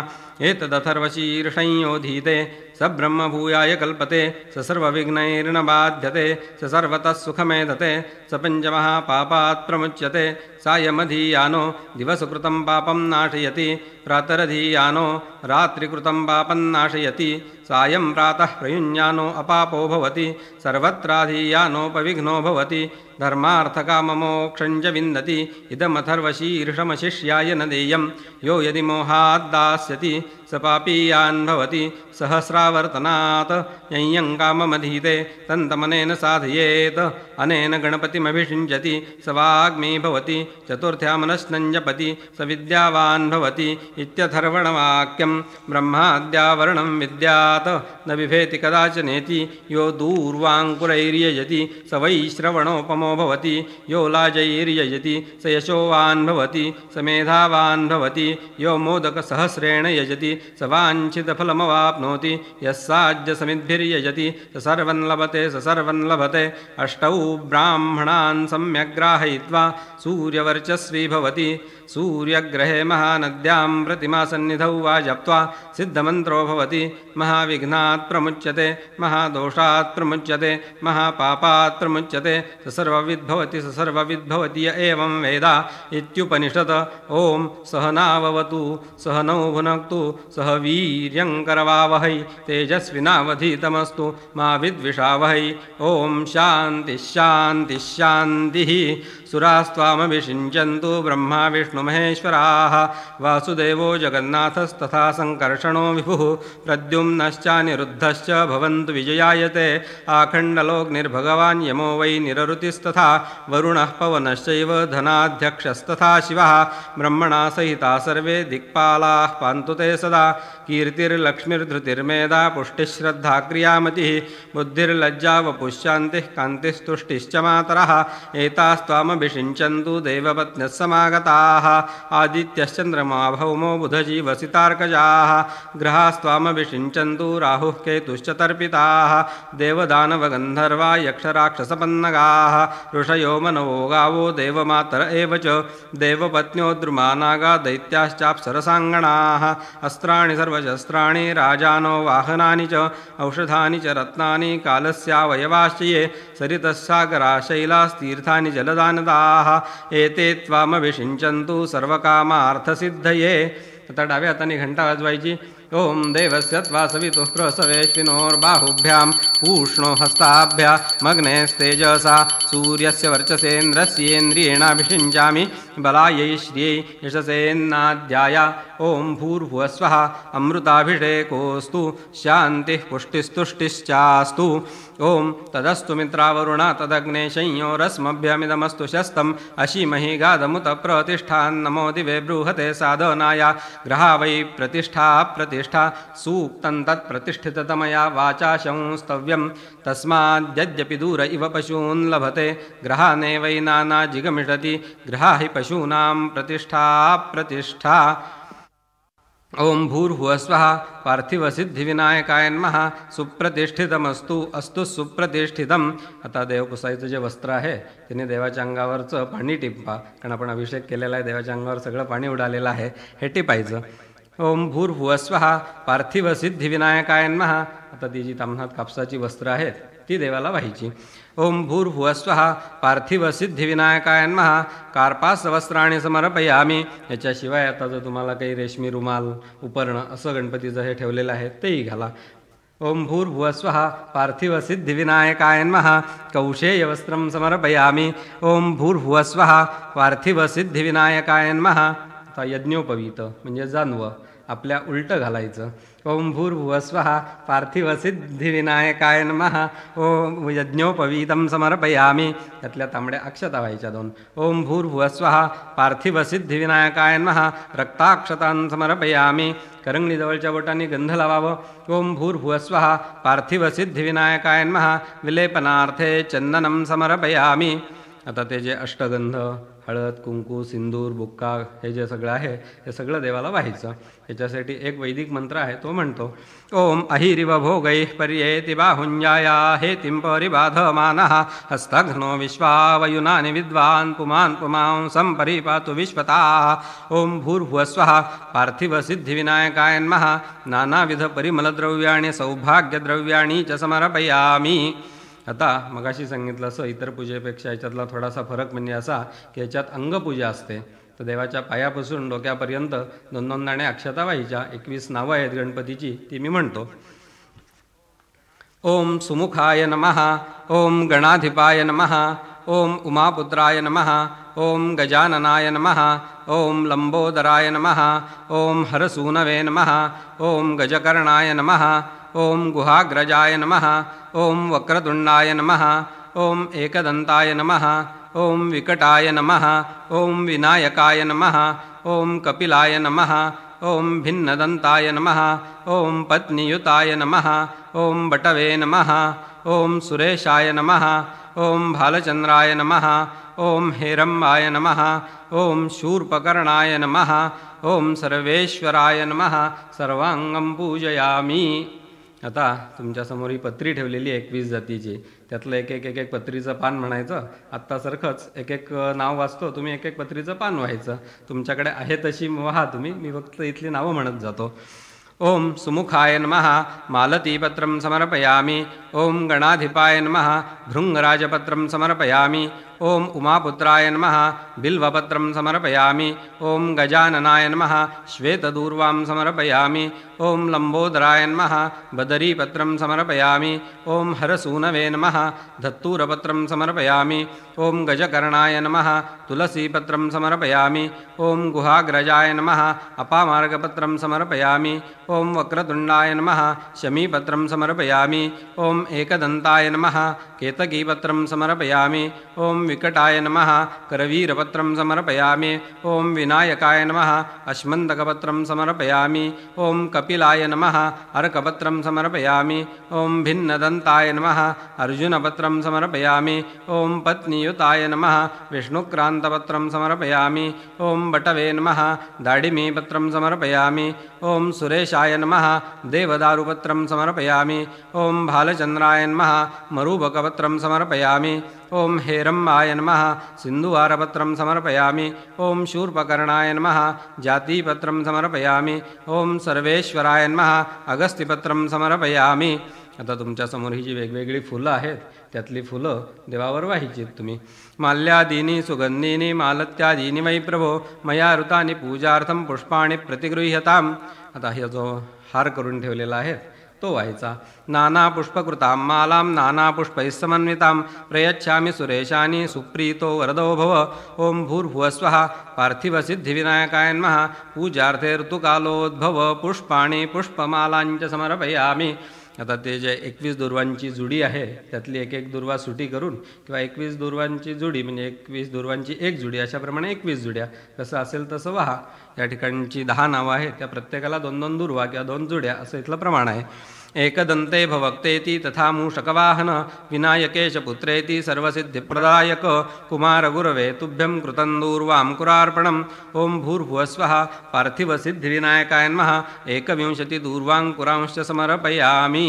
एतदथर्वशीर्षंयोधीते स ब्रह्मभूयाय कल्पते स सर्वविघ्नैर्न बाध्यते स सर्वतः सुखमेधते स पञ्चमहापापात् प्रमुच्यते सायमधीयानो दिवसकृतं पापं नाशयति प्रातरधीयानो रात्रिकृतं पापं नाशयति सायं प्रातः प्रयुञ्जानो अपापो भवति सर्वत्राधीयानोपविघ्नो भवति धर्मार्थकाममोक्षं च विन्दति इदमथर्वशीर्षमशिष्याय न देयं यो यदि मोहाद्दास्यति स पापीयान् भवति सहस्रावर्तनात् यय्यं काममधीते तन्तमनेन साधयेत् अनेन गणपतिमभिषिञ्चति स वाग्मी भवति चतुर्थ्यामनश्नं जपति स विद्यावान् भवति इत्यथर्वणवाक्यं ब्रह्माद्यावरणं विद्यात् न बिभेति कदाचनेति यो दूर्वाङ्कुरैर्यजति स वै श्रवणोपमो भवति यो लाजैर्यजति स यशोवान् भवति स मेधावान् भवति यो मोदकसहस्रेण यजति स वाञ्छितफलमवाप्नोति यस्साज्यसमिद्भिर्यजति स सर्वं लभते स सर्वं लभते अष्टौ ब्राह्मणान् सम्यग्राहयित्वा सूर्यवर्चस्वी भवति सूर्यग्रहे महानद्यां प्रतिमासन्निधौ वा जप्त्वा सिद्धमन्त्रो भवति महाविघ्नात् प्रमुच्यते महादोषात् प्रमुच्यते महापापात् प्रमुच्यते स सर्वविद्भवति स सर्वविद्भवति य एवं वेद इत्युपनिषत् ॐ सहनाववतु सहनौ भुनक्तु सह वीर्यं करवावहै तेजस्विनावधीतमस्तु मा विद्विषावहै ॐ शान्तिः शान्तिः शान्तिः सुरास्त्वामभिषिञ्चन्तु ब्रह्मा विष्णुमहेश्वराः वासुदेवो जगन्नाथस्तथा सङ्कर्षणो विभुः प्रद्युम्नश्चानिरुद्धश्च भवन्तु विजयायते आखण्डलोऽग्निर्भगवान् यमो वै निररुतिस्तथा वरुणः पवनश्चैव धनाध्यक्षस्तथा शिवः ब्रह्मणा सहिता सर्वे दिक्पालाः पान्तु ते सदा कीर्तिर्लक्ष्मीर्धृतिर्मेधा पुष्टिश्रद्धा क्रियामतिः बुद्धिर्लज्जा वपुश्शान्तिः कान्तिस्तुष्टिश्च मातरः एतास्त्वामभिषिञ्चन्तु देवपत्न्यः समागताः आदित्यश्चन्द्रमा भौमो बुधजीवसितार्कजाः ग्रहास्त्वामभिषिञ्चन्तु राहुः केतुश्च तर्पिताः देवदानवगन्धर्वा यक्षराक्षसपन्नगाः ऋषयो मनवो गावो देवमातर एव च देवपत्न्यो द्रुमानागा दैत्याश्चाप्सरसाङ्गणाः अस्त्राणि सर्वशस्त्राणि राजानो वाहनानि च औषधानि च रत्नानि कालस्यावयवाश्च ये सरितस्सागरा शैलास्तीर्थानि जलदानदाः एते त्वामभिषिञ्चन्तु सर्वकामार्थसिद्धये। आता डाव्या हाताने घंटा वाजवायची। ओम देवस्य त्वा सवितुः प्रसवेश्विनोर्बाहुभ्यां पूष्णो हस्ताभ्या मग्नेस्तेजसा सूर्यस्य वर्चसेन्द्रस्येन्द्रियेणाभिषिञ्चामि बलायै श्रियै यशसेन्नाद्याय। ओम भूर्भुवस्वः अमृताभिषेकोऽस्तु शान्तिः पुष्टिस्तुष्टिश्चास्तु। ओम तदस्तु मित्रावरुणा तदग्ने संयोरस्मभ्यमिदमस्तु शस्तम् अशीमहि गादमुत प्रतिष्ठान्नमो दिवे बृहते साधनाय। ग्रहा वै प्रतिष्ठा प्रतिष्ठा सूक्तं तत्प्रतिष्ठिततमया वाचा संस्तव्यं तस्माद्यद्यपि दूर इव पशून् लभते ग्रहानेवै नानाजिगमिषति ग्रहा हि पशूनां प्रतिष्ठा प्रतिष्ठा। ओम भूर्भुवस्वः पार्थिवसिद्धिविनायकाय नमः सुप्रतिष्ठितमस्तु अस्तु सुप्रतिष्ठितम। आता देवपुसाईचं जे वस्त्र आहे त्याने देवाच्या अंगावरचं पाणी टिपा, कारण आपण अभिषेक केलेला आहे, देवाच्या अंगावर सगळं पाणी उडालेलं आहे, हे टिपायचं ओम भूर्भुवस्वः पार्थिवसिद्धिविनायकाय नमः. आता ती जी ताम्हणात कापसाची वस्त्र आहेत ती देवाला व्हायची. ओम भूर्भुवस्वः पार्थिवसिद्धिविनायकाय नमः. कार्पासवस्त्राणि समर्पयामि. याच्याशिवाय आता जर तुम्हाला काही रेशमी रुमाल उपर्ण असं गणपतीचं हे ठेवलेलं आहे तेही घाला. ओम भूर्भुवस्वः पार्थिवसिद्धिविनायकाय नमः. कौशेयवस्त्रं समर्पयामि. ओम भूर्भुवस्वः पार्थिवसिद्धिविनायकाय नमः. आता यज्ञोपवीत म्हणजे जानवं आपल्या उलटं घालायचं. ओम भूर्भुवस्वः पार्थिवसिद्धिविनायकाय नमः. ओम यज्ञोपवीतं समर्पयामि. त्यातल्या तांबड्या अक्षता व्हायच्या 2. ओम भूर्भुवस्वः पार्थिवसिद्धिविनायकाय नमः. रक्ताक्षतां समर्पयामि. करंगणीजवळच्या बोटांनी गंध लावावं. ओम भूर्भुवस्वः पार्थिवसिद्धिविनायकाय नमः. विलेपनार्थे चंदनं समर्पयामि. आता ते जे अष्टगंध, हळद, कुंकू, सिंदूर, बुक्का हे जे सगळं आहे हे सगळं देवाला व्हायचं. याच्यासाठी एक वैदिक मंत्र आहे तो म्हणतो. ओम अहिरिव भोगैः पर्येति बाहुंजाया हेतिं परिबाधमानः हस्तघ्नो विश्वावयुनानि विद्वान् पुमान् पुमांसं परिपातु विश्वताः. ओम भूर्भुवस्वः पार्थिवसिद्धिविनायकाय नमः. नानाविधपरिमलद्रव्याणि सौभाग्यद्रव्याणि च समर्पयामि. आता मगाशी सांगितलं असं इतर पूजेपेक्षा याच्यातला थोडासा फरक म्हणजे असा की याच्यात अंगपूजा असते. तर देवाच्या पायापासून डोक्यापर्यंत 2-2 दाणे अक्षता व्हायच्या. 21 नावं आहेत गणपतीची ती मी म्हणतो. ओम सुमुखाय नमः. ओम गणाधिपाय नमः. ओम उमापुत्राय नमः. ओम गजाननाय नमः. ओम लंबोदराय नमः. ओम हरसूनवे नमः. ओम गजकर्णाय नमः. ओम गुहाग्रजाय नमः. ओम वक्रतुंडाय नमः. ओम एकदंताय नमः. ओम विकटाय नमः. ओम विनायकाय नमः. ओम कपिलाय नमः. ओम भिन्नदंताय नमः. ओम पत्नीयुताय नमः. ओम बटवे नमः. ओम सुरेशाय नमः. ओम भालचंद्राय नमः. ओम हेरंबाय नमः. ओम शूर्पकर्णाय नमः. ओम सर्वेश्वराय नमः. सर्वांगं पूजयामि. आता तुमच्यासमोर ही पत्री ठेवलेली 21 जातीची. त्यातलं एक पत्रीचं पान म्हणायचं. आत्तासारखंच एक नाव वाचतो, तुम्ही एक पत्रीचं पान व्हायचं. तुमच्याकडे आहे तशी व्हा तुम्ही. मी फक्त इथली नावं म्हणत जातो. ओम सुमुखाय नमः. मालतीपत्रं समर्पयामि. ओम गणाधिपाय नमः. भृंगराजपत्रं समर्पयामि. ओम उमापुत्राय नमः. बिल्वपत्रं समर्पयामि. ओम गजाननाय नमः. श्वेतदूर्वां समर्पयामि. ओम लंबोदराय नमः. बदरीपत्रं समर्पयामि. ओम हरसूनवे नमः. धत्तूरपत्रं समर्पयामि. ओम गजकर्णाय नमः. तुलसीपत्रं समर्पयामि. ओम गुहाग्रजाय नमः. अपामार्गपत्रं समर्पयामि. ओम वक्रतुंडाय नमः. शमीपत्रं समर्पयामि. ओम एकदंताय नमः. केतकीपत्रं समर्पयामि. ओम विकटाय नमः. करवीरपत्रं समर्पयामि. ओम विनायकाय नमः. अश्मन्तकपत्रं समर्पयामि. ओम कपिलाय नमः. अर्कपत्रं समर्पयामि. ओम भिन्नदंताय नमः. अर्जुनपत्रं समर्पयामि. ओम पत्नीयुताय नमः. विष्णुक्रान्तपत्रं समर्पयामि. ओम बटवे नमः. दाडिमीपत्रं समर्पयामि. ओम सुरेशाय नमः. देवदारुपत्रं समर्पयामि. ओम भालचंद्राय नमः. मरूबकपत्रं समर्पयामि. ओम हेरंबाय नमः. सिन्धुवारपत्रं समर्पयामि. ओम शूर्पकर्णाय नमः. जातीपत्रं समर्पयामि. ओम सर्वेश्वराय नमः. अगस्त्यपत्रं समर्पयामि. आता तुमच्यासमोर ही जी वेगवेगळी फुलं आहेत त्यातली फुलं देवावर व्हायची तुम्ही. माल्यादीनी सुगंधीनी मालत्यादीनी वै प्रभो मया ऋतानि पूजार्थं पुष्पाणि प्रतिगृह्यताम्. आता हे जो हार करून ठेवलेला आहे तो व्हायचा. नाना पुष्पकृतां मालां नाना पुष्पैः समन्वितां प्रयच्छामि सुरेशानि सुप्रीतो वरदो भव. ओम भूर्भुवस्वः पार्थिवसिद्धिविनायकाय नमः. पूजार्थे ऋतुकालोद्भव पुष्पाणि पुष्पमालांच समर्पयामि. आता ते जे 21 दुर्वांची जुडी आहे त्यातली एक दुर्वा सुटी करून किंवा 21 दुर्वांची जुडी म्हणजे 21 दुर्वांची एक जुडी अशाप्रमाणे 21 जुड्या कसं असेल तसं व्हा. या ठिकाणची 10 नावं आहेत त्या प्रत्येकाला 2-2 दुर्वा किंवा 2 जुड्या असं इथलं प्रमाण आहे. एकदंते भवक्तेति तथा मूषकवाहन विनायकेश पुत्रेति सर्वसिद्धिप्रदायक कुमारगुरवे तुभ्यं कृतं दूर्वां कुरार्पणम्. ओम भूर्भुवस्वः पार्थिवसिद्धिविनायकाय नमः. 21 दूर्वांकुरांश्च समर्पयामि.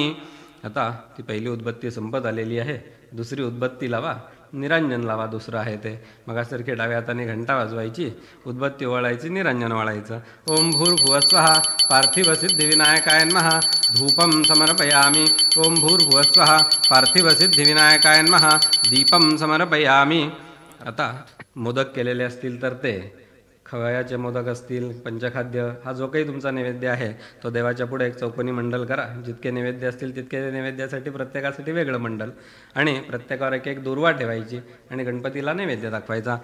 आता ती पहिली उद्बत्ती संपत आलेली आहे. दुसरी उद्बत्ती लावा. निरांजन लावा दुसरं आहे ते. मगासारखी डाव्या हाताने घंटा वाजवायची, उद्बत्ती ओवाळायची, निरांजन वाळायचं. ओम भूर्भुवस्वः पार्थिवसिद्धिविनायकाय नमः धूपं समर्पयामि. ओम भूर्भुवस्वः पार्थिवसिद्धिविनायकाय नमः दीपं समर्पयामि. आता मोदक केलेले असतील तर ते, खवयाचे मोदक असतील, पंचखाद्य, हा जो काही तुमचा नैवेद्य आहे तो देवाच्या पुढे एक चौकोनी मंडल करा. जितके नैवेद्य असतील तितके नैवेद्यासाठी प्रत्येकासाठी वेगळं मंडल, आणि प्रत्येकावर एक एक दुर्वा ठेवायची आणि गणपतीला नैवेद्य दाखवायचा.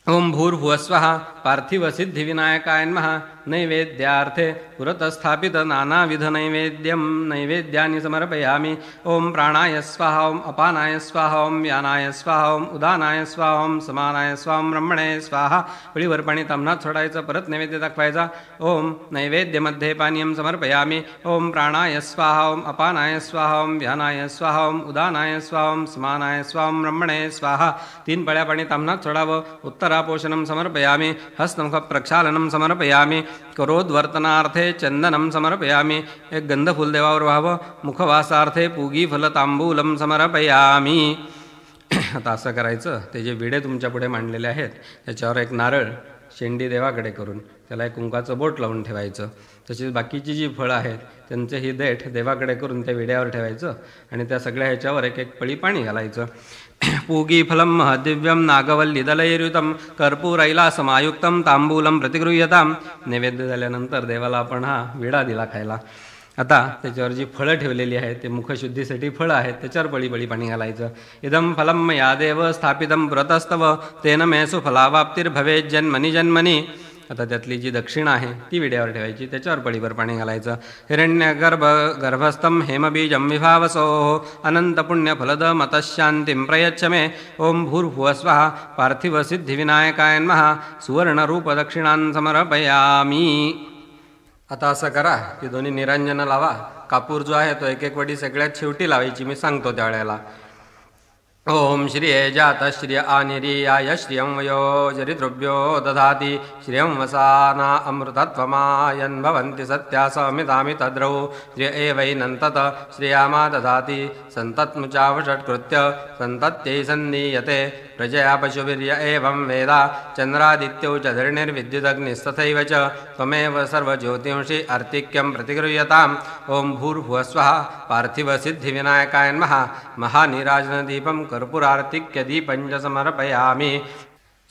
ओम भूर्भुवस्वः पार्थिवसिद्धिविनायकाय नमः नैवेद्यार्थे पुरतस्थापित नानाविध नैवेद्यानि समर्पयामि. ओम प्राणाय स्वाहा. ओम अपानाय स्वाहा. ओम व्यानाय स्वाहा. ओम उदानाय स्वाहा. ओम समानाय स्वाहा. ओम ब्रह्मणे स्वाहा. वेळीवर पाणी ताम्हणात सोडायचं, परत नैवेद्य दाखवायचा. ओम नैवेद्यमध्ये पानीयं समर्पयामि. ओम प्राणाय स्वाहा. ओम अपानाय स्वाहा. ओम व्यानाय स्वाहा. ओम उदानाय स्वाहा. ओम समानाय स्वाहा. ओम ब्रह्मणे स्वाहा. 3 पळ्या पाणी ताम्हणात सोडावं. उत्तरापोषणं समर्पयामि. हस्तमुख प्रक्षालनं समर्पयामि. करोद्वर्तनार्थे चंदनं समर्पयामि. एक गंधफूल देवावर व्हावं. मुखवासार्थे पूगी फलतांबूलं समर्पयामि. आता असं करायचं, ते जे विडे तुमच्या पुढे मांडलेले आहेत त्याच्यावर एक नारळ शेंडी देवाकडे करून त्याला एक कुंकाचं बोट लावून ठेवायचं. तशीच बाकीची जी फळं आहेत त्यांचेही देठ देवाकडे करून त्या विड्यावर ठेवायचं आणि त्या सगळ्या ह्याच्यावर एक एक पळी पाणी घालायचं. पूगी फलम दिव्यम नागवल्लीदलैर्युतं कर्पूरैलासमायुक्तं तांबूलं प्रतिगृह्यतां. नैवेद्य झाल्यानंतर देवाला आपण हा विडा दिला खायला. आता त्याच्यावर जी फळं ठेवलेली आहेत ते मुखशुद्धीसाठी फळं आहेत, त्याच्यावर बळी पाणी घालायचं. इदं फलं या देव स्थापितं पुरतस्तव तेन मे सुफलावाप्तिर्भवेत् जन्मनि जन्मनि. आता त्यातली जी दक्षिणा आहे ती विड्यावर ठेवायची, त्याच्यावर पळीवर पाणी घालायचं. हिरण्यगर्भस्थं हेमबीजं विभावसोः अनंतपुण्यफलद मतशांतिं प्रयच्छ मे. ओम भूर्भुवस्वः पार्थिवसिद्धिविनायकाय नमः सुवर्णरूपदक्षिणां समर्पयामि. आता असं करा की दोन्ही निरांजनं लावा. कापूर जो आहे तो एक एक वडी सगळ्यात शेवटी लावायची, मी सांगतो त्यावेळेला. ओम श्रिये जातः श्रिय आनिरीयाय श्रियं वयो जरितृभ्यो दधाति. श्रियं वसाना अमृतत्वमायन् भवन्ति सत्या समितामि तद्रौ. श्रिय एवैनन्तत श्रियामा दधाति सन्तत्मुचावषट्कृत्य सन्तत्यै सन्नीयते. प्रजया पशुभिर्य एवं वेद चन्द्रादित्यौ च धरणिर्विद्युदग्निस्तथैव च त्वमेव सर्वज्योतिंषि अर्तिक्यं प्रतिगृह्यताम्. ओम भूर्भुवस्वः पार्थिवसिद्धिविनायकाय नमः महानीराजनदीपं कर्पूरार्तिक्यदीपं च समर्पयामि.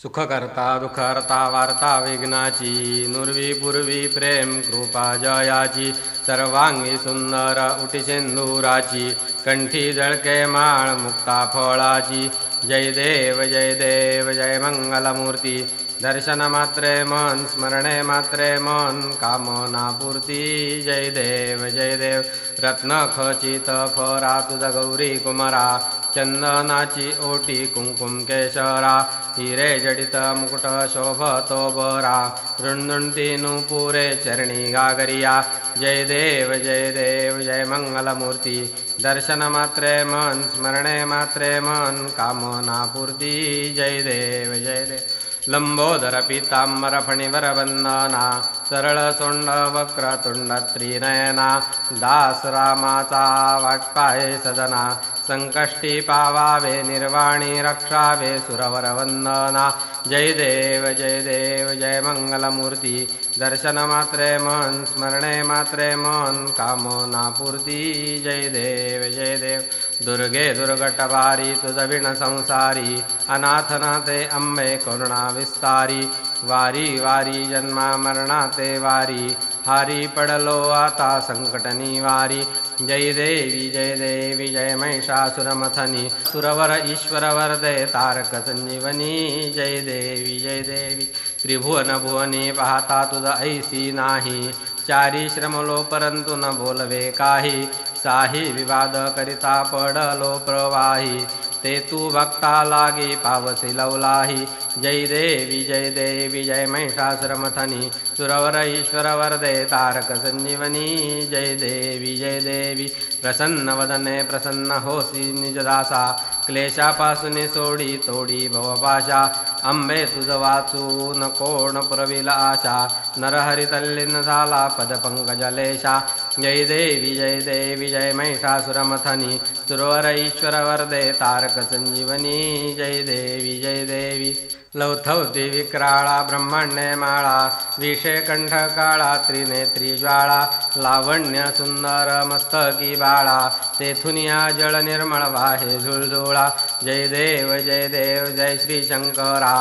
सुखकर्ता दुःखहर्ता वार्ता विघ्नाची नुर्वी पूर्वी प्रेम कृपा जयाची. सर्वांगी सुंदर उटिसिंधुराची कंठी जळके माळ मुक्ता फळाची. जय देव जय देव जय मंगलमूर्ती. दर्शन मात्रे मन स्मरणे मात्रे मन कामना पूर्ती. जय देव जय देव. रत्न खचित फरा तुझ गौरी कुमारा. चंदनाची ओटी कुंकुम केशरा. हिरे जडित मुकुट शोभतो बरा. रुंदुंटी नुपुरे चरणी गागरिया. जय देव जय देव जय मंगलमूर्ती. दर्शन मात्रे मन स्मरणे मात्रे मन कामना पूर्ती. जय देव जय देव. लंबोदर पीतांबर फणिवर वंदना. सरळ सोंड वक्रतुंड त्रिनयना. दास रामाचा वाटपाहे सदना. संकष्टी पावावे निर्वाणी रक्षावे सुरवर वंदना. जय देव जय देव जय मंगलमूर्ती. दर्शन मात्रे मन स्मरणे मात्रे मन कामना पूर्ती. जय देव जय देव. दुर्गे दुर्गटवारी तुझ विण संसारी. अनाथनाथे अंबे करुणा विस्तारी. वारी वारी जन्मा मरणाते वारी. हारी पडलो आता संकट निवारी. जय देवी जय महिषासुरमथनी. सुरवर ईश्वर वरदे तारक संजीवनी. जय देवी. त्रिभुवन भुवनी पाहता तुझ ऐसी नाही. चारी श्रमलो परंतु न बोलवे काही. साही विवाद करिता पडलो प्रवाही. ते तू भक्ता लागी पावसी लवलाही. जय देवी जय महिषासुरमथनी. सुरवर ईश्वर वरदे तारक संजीवनी. जय देवी. प्रसन्न वदने प्रसन्न होसी निजदासा. क्लेशापासून सोडी तोडी भवपाशा. अंबे तुझ वाचून कोण पुरविल आशा. नरहरी तल्लीन झाला पदपंकजलेशा. जय देवी जय महिषासुरमथनी सुरवर ईश्वर वरदे तारक संजीवनी जय देवी लौथवती विक्राळा ब्रह्मण्ये माळा विषे कंठ काळा त्रिनेत्री ज्वाळा लावण्य सुंदर मस्तकी बाळा तेथुनिया जळ निर्मळ वाहे झुळझुळा जय देव जय श्री शंकरा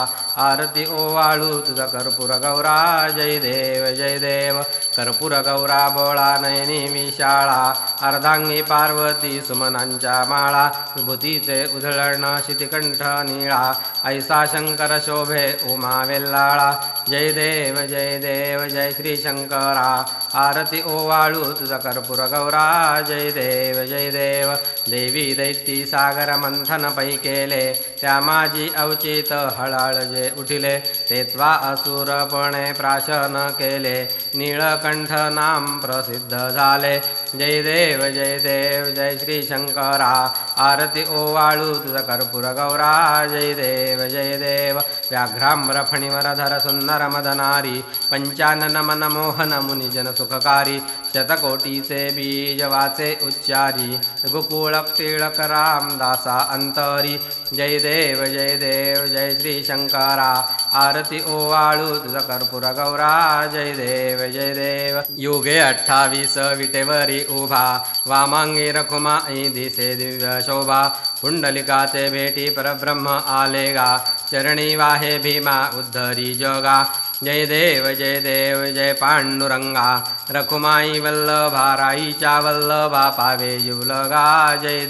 आरती ओवाळू तुझा कर्पूर गौरा जय देव कर्पूर गौरा बोळा नयनी विशाळा अर्धांगी पार्वती सुमनांच्या माळा विभूतीचे उधळण शितिकंठ निळा ऐसा शंकर शोभे उमा वेल्लाळा जय देव जय श्री शंकरा आरती ओवाळू तुझा कर्पूर गौरा जय देव देवी दैती सागर मंथन पै केले त्या माझी अवचित हळहळ जे उठिले तेत्वा असुरपणे प्राशन केले नीळकंठ नाम प्रसिद्ध झाले जय देव जय श्री शंकरा आरती ओवाळू तुझा कर्पूर गौरा जय देव व्याघ्राम्र फणिवरधर सुंदर मदनारी पंचानन मन मोहन मुनिजन सुखकारी शतकोटीचे बीज वाचे उच्चारी गोकुळ टिळक रामदासा अंतरी जय देव जय श्री शंकरा आरती ओवाळू तुझा कर्पूर गौरा जय देव युगे 28 विटेवरी उभा वामांगी रखुमाई दिसे दिव्य शोभा पुंडलिकाचे भेटी परब्रह्म आलेगा चरणी वाहे भीमा उद्धरी जोगा जय देव जय पांडुरंगा रखुमाई वल्लभा राईच्या वल्लभा पावे युलगा जय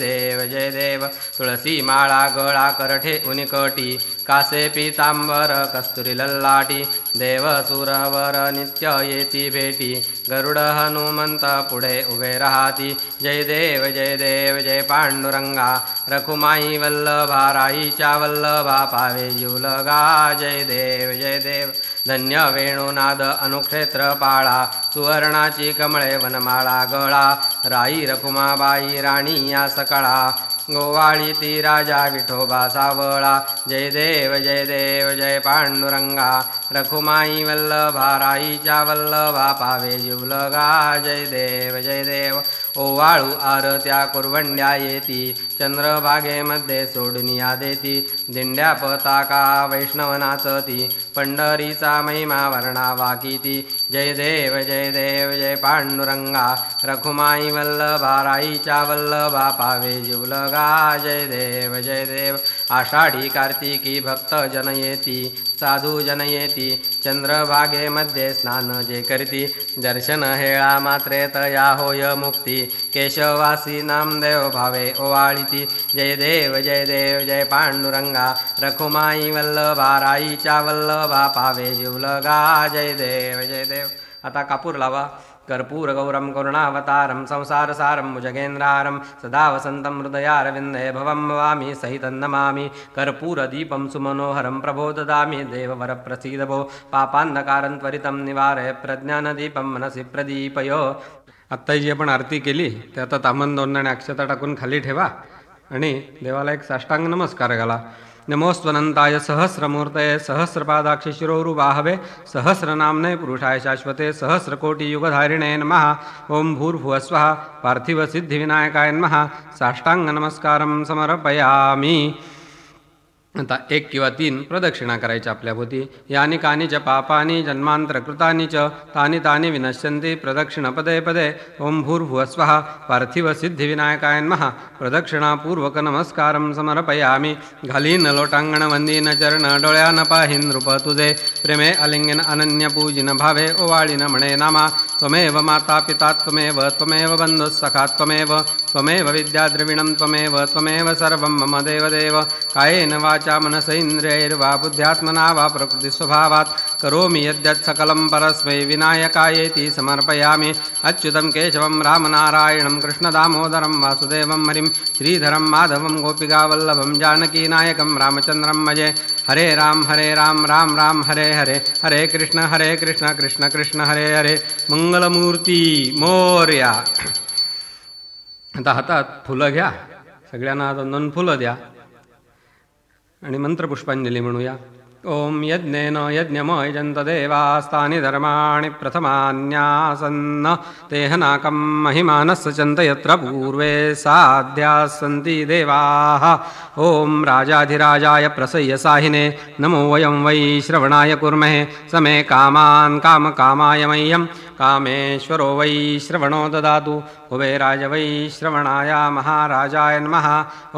देव तुळसी माळा गळा करठे उनिकटी कासे पितांबर कस्तुरी लल्लाटी देव सुरवर नित्य येती भेटी गरुड हनुमंत पुढे उभे राहती जय देव जय पांडुरंगा रखुमाई वल्लभा राईच्या वल्लभा पावे युलगा जय देव धन्य वेणुनाद अनुक्षेत्र पाळा सुवर्णाची कमळे वनमाळा गळा राई रखुमाबाई राणी या सकळा गोवाळी ती राजा विठोबा सावळा जय देव जय पांडुरंगा रखुमाई वल्लभा राईच्या वल्लभा पावे युलगा जय देव ओवाळू आरत्या कुरवंड्या येती चंद्रभागेमध्ये सोडून देती दिंड्या पताका वैष्णव नाचती पंढरीचा महिमा वर्णा वाकिती जय देव जय पांडुरंगा रखुमाई वल्लभा राईच्या वल्लभा पावे युलगा जय देव आषाढी कार्तिकी भक्त जन येती साधू जन येती चंद्रभागेमध्ये स्नान जे करती दर्शन हेळा मात्रे तया होय मुक्ती केशवासी नामदेव भावे ओवाळिती जय देव जय पांडुरंगा रखुमाई वल्लभा राईच्या वल्लभा पावे युलगा जय देव आता कापूर लावा कर्पूर गौरम करुणावतारम संसारसारम भुजगेन्द्रारम सदा वसंतं हृदयारविन्दे भवं भवामि सहितं नमामि कर्पूरदीपं सुमनोहरं प्रभो ददामि देववर प्रसीद भो पापान्धकारं त्वरितं निवारय प्रज्ञानदीपं मनसि प्रदीपय आत्ता जी आपण आरती केली ते आता तामन दोंडाने अक्षता टाकून खाली ठेवा आणि देवाला एक साष्टांग नमस्कार घाला नमोस्त्वनंताय सहस्रमूर्तये सहस्रपादाक्ष शिरोरुबाहवे सहस्रनाम्ने पुरुषाय शाश्वते सहस्रकोटियुगधारिणे नमः ओम भूर्भुवस्वः पार्थिवसिद्धिविनायकाय नमः साष्टांग नमस्कारं समर्पयामि आता 1 किंवा 3 प्रदक्षिणा करायच्या आपल्या भोवती यानी कानी च पापानी जन्मांतरकृतानि च तानि विनश्यन्ति प्रदक्षिण पदे पदे ओम भूर्भुवस्वः पार्थिवसिद्धिविनायकाय नमः प्रदक्षिणापूर्वक नमस्कारं समर्पयामि घालीन लोटांगण वंदीन चरण डोळ्यान पाहीन नृप तुझे प्रेमे अलिंगन अनन्य पूजिन भावे ओवाळीन म्हणे नामा त्वमेव माता पिता त्वमेव बंधुस्सखा त्वमेव विद्याद्रविणं त्वमेव सर्वं मम देवदेव कायेन वाचा मनसेन्द्रियैर्वा बुद्ध्यात्मना वा प्रकृतिस्वभावात् करोमि यद्यत् सकलं परस्मै विनायकायेति समर्पयामि अच्युतं केशवं रामनारायणं कृष्णदामोदरं वासुदेवं हरिं श्रीधरं माधवं गोपिकावल्लभं जानकीनायकं रामचन्द्रं भजे हरे राम राम राम हरे हरे हरे कृष्ण कृष्ण कृष्ण हरे हरे मंगलमूर्ती मोरया आता हातात फुलं घ्या सगळ्यांना 2 फुलं द्या आणि मंत्रपुष्पांजली म्हणूया ओम यज्ञेन यज्ञमयजन्त देवास्तानि धर्माणि प्रथमान्यासन्न तेहनाकं महिमानस्य चन्त यत्र पूर्वे साध्याः सन्ति देवाः। ओम राजाधिराजाय प्रसह्य साहिने नमो वयं वै श्रवणाय कुर्महे समे कामान् कामकामाय मह्यं कामेश्वरो वै श्रवणो ददातु कुबेराय वै श्रवणाय महाराजाय नमः।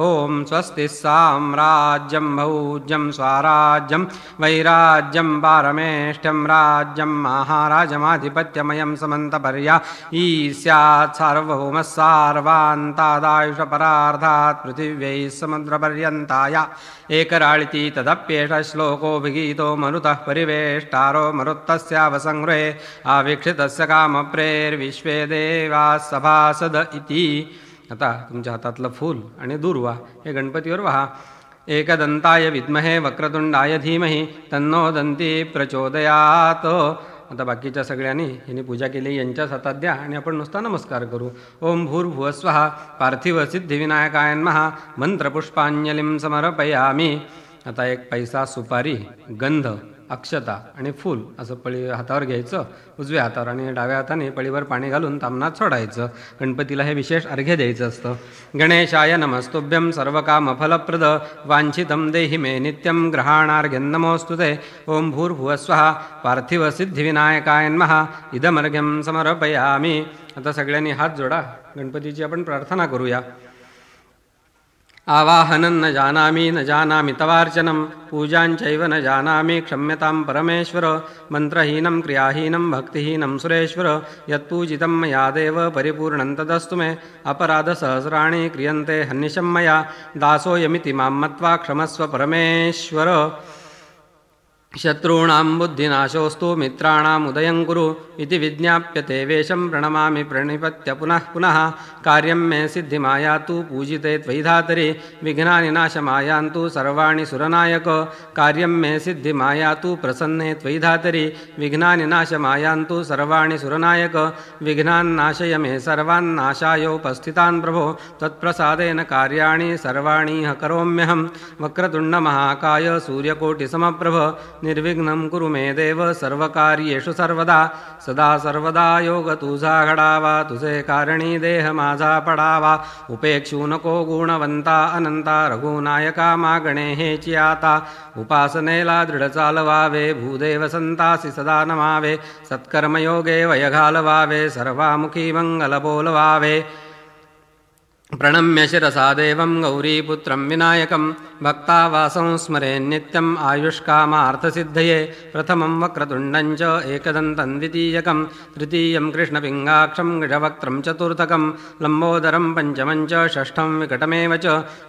ओम स्वस्ति साम्राज्यं भौज्यं स्वराज्यं वैराज्यं पारमेष्ठ्यं राज्यं महाराजमाधिपत्यमयं समन्तपर्या ईस्यात् सार्वभौमः सार्वान्तादायुष परार्धात् पृथिव्यै समुद्रपर्यन्ताय एकराळिति तदप्येष श्लोकोऽभिगीतो मरुतः परिवेष्टारो मरुत्तस्यावसंगृहे आवीक्षितस्य कामप्रेर्विश्वे देवाः सभासद इति। आता तुमच्या हातातलं फूल आणि दूर्वा हे गणपतीवर वहा। एकदंताय विद्महे वक्रतुंडाय धीमहि तन्नो दंती प्रचोदयात। आता बाकीच्या सगळ्यांनी यांनी पूजा केली यांच्याच हातात द्या आणि आपण नुसता नमस्कार करू। ओम भूर्भुवस्वः पार्थिव सिद्धिविनायकाय नमः मंत्रपुष्पांजलिं समर्पयामि। आता एक पैसा सुपारी गंध अक्षता आणि फूल असं पळी हातावर घ्यायचं उजव्या हातावर आणि डाव्या हाताने पळीवर पाणी घालून तामनात सोडायचं। गणपतीला हे विशेष अर्घ्य द्यायचं असतं। गणेशाय नमस्तुभ्यं सर्वकामफलप्रद वांछितं देहि मे नित्यं ग्रहाणार्घ्यं नमोऽस्तुते। ओम भूर्भुवस्वः पार्थिव सिद्धिविनायकाय नमः इदमर्घ्यं समर्पयामि। आता सगळ्यांनी हात जोडा गणपतीची आपण प्रार्थना करूया। आवाहनं न जानामि तवार्चनं पूजाञ्चैव न जानामि क्षम्यतां परमेश्वर। मन्त्रहीनं क्रियाहीनं भक्तिहीनं सुरेश्वर यत्पूजितं मया देव परिपूर्णं तदस्तु मे। अपराधसहस्राणि क्रियन्ते हन्निशं मया दासोऽयमिति मां मत्वा क्षमस्व परमेश्वर। शत्रूणां बुद्धिनाशोऽस्तु मित्राणाम् उदयं कुरु इति विज्ञाप्यते वेशं प्रणमामि प्रणिपत्य पुनः पुनः। कार्यं मे सिद्धिमायातु पूजिते त्वयि धातरि विघ्नानि नाशमायान्तु सर्वाणि सुरनायक। कार्यं मे सिद्धिमायातु प्रसन्ने त्वयि धातरि विघ्नानि नाशमायान्तु सर्वाणि सुरनायक। विघ्नान्नाशय मे सर्वान्नाशायोपस्थितान् प्रभो त्वत्प्रसादेन कार्याणि सर्वाणि करोम्यहं। वक्रतुण्डमहाकाय सूर्यकोटिसमप्रभ निर्विघ्नं कुरु मे देव सर्वकार्येषु सर्वदा। सदा सर्वदा योग तुझा घडावा तुझे कारणी देह माझा पडावा। उपेक्षू नको गुणवंता अनंता रघुनायका मागणे हेची आता। उपासनेला दृढ चालवावे भूदेव संतासी सदा नमावे। सत्कर्मयोगे वय घालवावे सर्वामुखी मंगल बोलवावे। प्रणम्य शिरसा देवं गौरीपुत्रं विनायकं भक्तावासं स्मरे नित्यम् आयुष्कामार्थसिद्धये। प्रथमं वक्रतुण्डं च एकदन्तं द्वितीयकं तृतीयं कृष्णपिङ्गाक्षं गजवक्त्रं चतुर्थकं लम्बोदरं पञ्चमं च षष्ठं विकटमेव च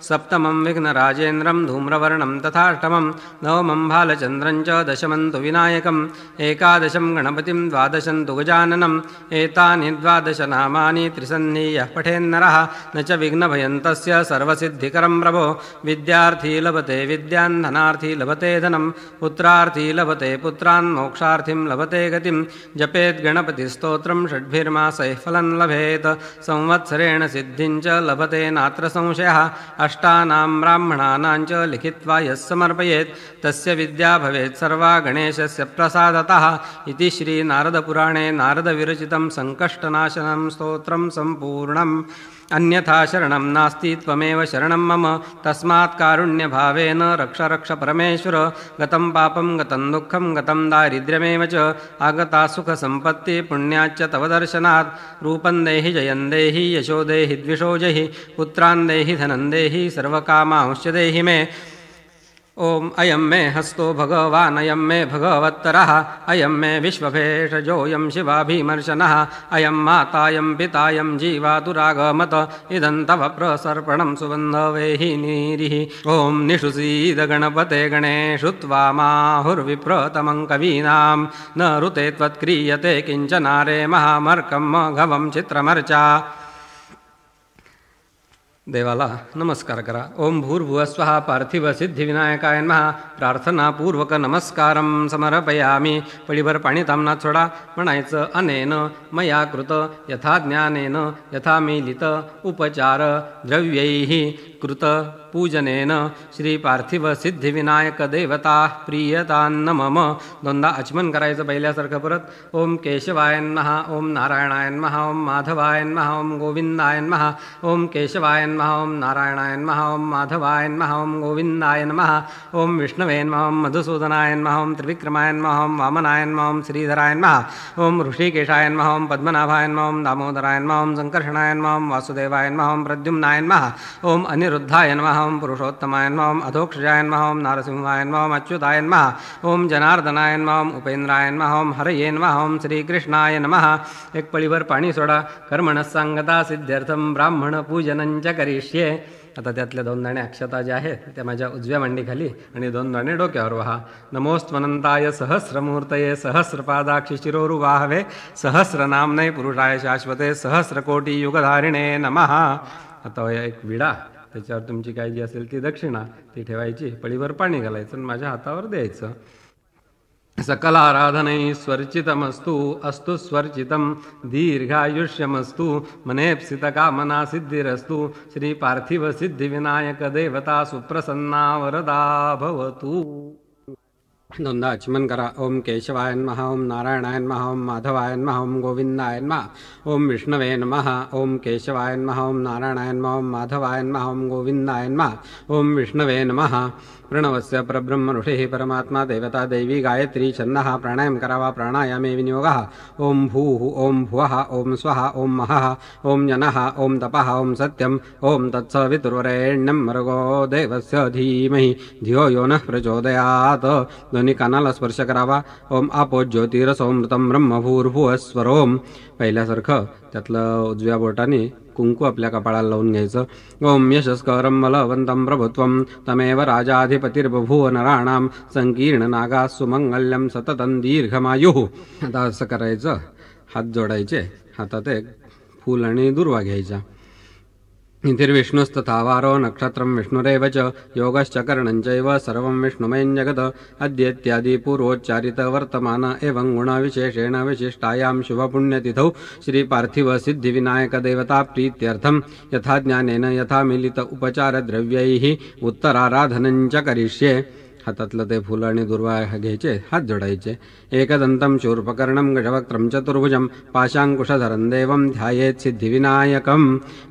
सप्तमं विघ्नराजेन्द्रं धूम्रवर्णं तथाष्टमं नवमं भालचन्द्रं च दशमं तु विनायकम् एकादशं गणपतिं द्वादशं तु गजाननम्। एतानि द्वादश नामानि त्रिसन्निह्यः पठेन्नरः न च विघ्नभयन्तस्य सर्वसिद्धिकरं प्रभो। विद्यार्थी लभते विद्यां धनार्थी लभते धनं पुत्रार्थी लभते पुत्रान् मोक्षार्थीं लभते गतिं। जपेत् गणपतिस्तोत्रं षड्भिर्मासैः फलं लभेत् संवत्सरेण सिद्धिं च लभते नात्र संशयः। अष्टानां ब्राह्मणानां च लिखित्वा यः समर्पयेत् तस्य विद्या भवेत् सर्वा गणेशस्य प्रसादतः। इति श्री नारदपुराणे नारदविरचितं संकष्टनाशनं स्तोत्रं सम्पूर्णम्। अन्यथा शरणं नास्ति त्वमेव शरणं मम तस्मात् कारुण्यभावेन रक्ष रक्ष परमेश्वर। गतं पापं गतं दुःखं गतं दारिद्र्यमेव च आगता सुखसम्पत्ति पुण्याच्च तव दर्शनात्। रूपं देहि जयं देहि यशो देहि द्विषो जहि पुत्रान् देहि धनं देहि सर्वकामांश्च देहि मे। ओम अयं मे हस्तो भगवान् अयं मे भगवत्तरः अयं मे विश्वभेषजोऽयं शिवाभिमर्शनः अयं मातायं पितायं जीवातुरागमत इदं तव प्रसर्पणं सुबन्धवेहि नीरिः। ओम निषुसीद गणपते गणेषु त्वामाहुर्विप्रतमं कवीनां न ऋते त्वत्क्रियते किञ्चनारे महामर्कं घवं चित्रमर्चा। देवाला नमस्कार करा। ओम भूर्भुवस्वः पार्थिव सिद्धिविनायकाय नमः प्रार्थनापूर्वक नमस्कारं समर्पयामि। पळीभर पाणी तामनात सोडा म्हणायचं अनेन मया कृत यथा ज्ञानेन यथा मीलित उपचार द्रव्यैः कृत पूजनेन श्री पार्थिव सिद्धिविनायक देवता प्रियतान्न मम. दोनदा आचमन करायचं पहिल्यासारखं परत. ओम केशवाय नमः, ओम नारायणाय नमः, ओम माधवाय नमः, ओम गोविंदाय नमः. ओम केशवाय नमः, ओम नारायणाय नमः, ओम माधवाय नमः, ओम गोविंदाय नमः. ओम विष्णवे नमः, ओम मधुसूदनाय नमः, ओम त्रिविक्रमाय नमः, ओम वामनाय नमः, ओम श्रीधराय नमः. ओम ऋषिकेशाय नमः, ओम पद्मनाभाय नमः, ओम दामोदराय नमः, ओम संकर्षणाय नमः, ओम वासुदेवाय नमः, ओम प्रद्युम्नाय नमः. ओम अनिरुद्धाय नमः, ओम पुरुषोत्तमाय नमः, ओम अधोक्षजाय नमः, ओम नारसिंहाय नमः, ओम अच्युताय नमः. ओम जनार्दनाय नमः, ओम उपेंद्राय नमः, ओम हरये नमः, ओम श्रीकृष्णाय नमः. एक पळीवर पाणी सोडा. कर्मणः सांगता सिद्ध्यर्थम ब्राह्मण पूजनंच करिष्ये. आता त्यातल्या 2 दाणे अक्षता ज्या आहेत त्या माझ्या उजव्या मांडीखाली आणि 2 दाणे डोक्यावर वहा. नमोस्त्वनंताय सहस्रमूर्तये सहस्रपादाक्षि शिरोरुवाहवे सहस्रनामने पुरुषाय शाश्वते सहस्रकोटी युगधारिणे नमः. आता एक विडा, त्याच्यावर तुमची काय जी असेल ती दक्षिणा ती ठेवायची, पळीवर पाणी घालायचं आणि माझ्या हातावर द्यायचं. सकलाराधनै स्वर्चितमस्तु अस्तु स्वर्चितं दीर्घायुष्यमस्तु मनेप्सितकामना सिद्धिरस्तु. श्री पार्थिव सिद्धिविनायक देवता सुप्रसन्ना वरदा भवतु. 2दा आचमन करा. ओम केशवाय नमः, ओम नारायणाय नमः, ओम माधवाय नमः, ओम गोविंदाय नमः. ओम विष्णवे नमः, ओम केशवाय नमः, ओम नारायणाय नमः, ओम माधवाय नमः, ओम गोविंदाय नमः. ओम विष्णवे नमः. प्रणवस्य परब्रह्म ऋषिः परमात्मा देवता दैवी गायत्री छंदः. प्राणायाम करावा. प्राणायामे विनियोगः. ओम भूः, ओम भुवः, ओम स्वः, ओम महः, ओम जनः, ओम तपः, ओम सत्यम, ओम तत्सवितुर्वरेण्यं भर्गो देवस्य धीमहि धियो यो नः प्रचोदयात्. दोन्ही कानाला स्पर्श करावा. ओम आपो ज्योतिरसोमृतं ब्रह्म भूर्भुवस्वरोम. पहिल्यासारखं त्यातलं उजव्या बोटाने कुंकू आपल्या कपाळाला लावून घ्यायचं. ओम यशस्करं बलवन्तं प्रभुत्वं तमेव राजाधिपतिर्बभूव नराणां संकीर्ण नागा सुमंगल्यं सततं दीर्घमायुः. आता असं करायचं. हात जोडायचे. हातात एक फूल आणि दुर्वा घ्यायचा. इतिर्विष्णुस्तथा वारो नक्षत्रं विष्णुरेव च योगश्च करणञ्चैव सर्वं विष्णुमयं जगत्. अद्येत्यादि पूर्वोच्चारित वर्तमान एवं गुणविशेषेण विशिष्टायां शुभपुण्यतिथौ श्रीपार्थिव सिद्धिविनायक देवता प्रीत्यर्थं यथा ज्ञानेन यथा मिलित उपचारद्रव्यैः उत्तराराधनञ्च करिष्ये. हातातलं ते फुलं आणि दुर्वा घ्यायचे. हात जोडायचे. एकदन्तं शूर्पकर्णं गजवक्त्रं चतुर्भुजं पाशाङ्कुशधरं देवं ध्यायेत् सिद्धिविनायकं.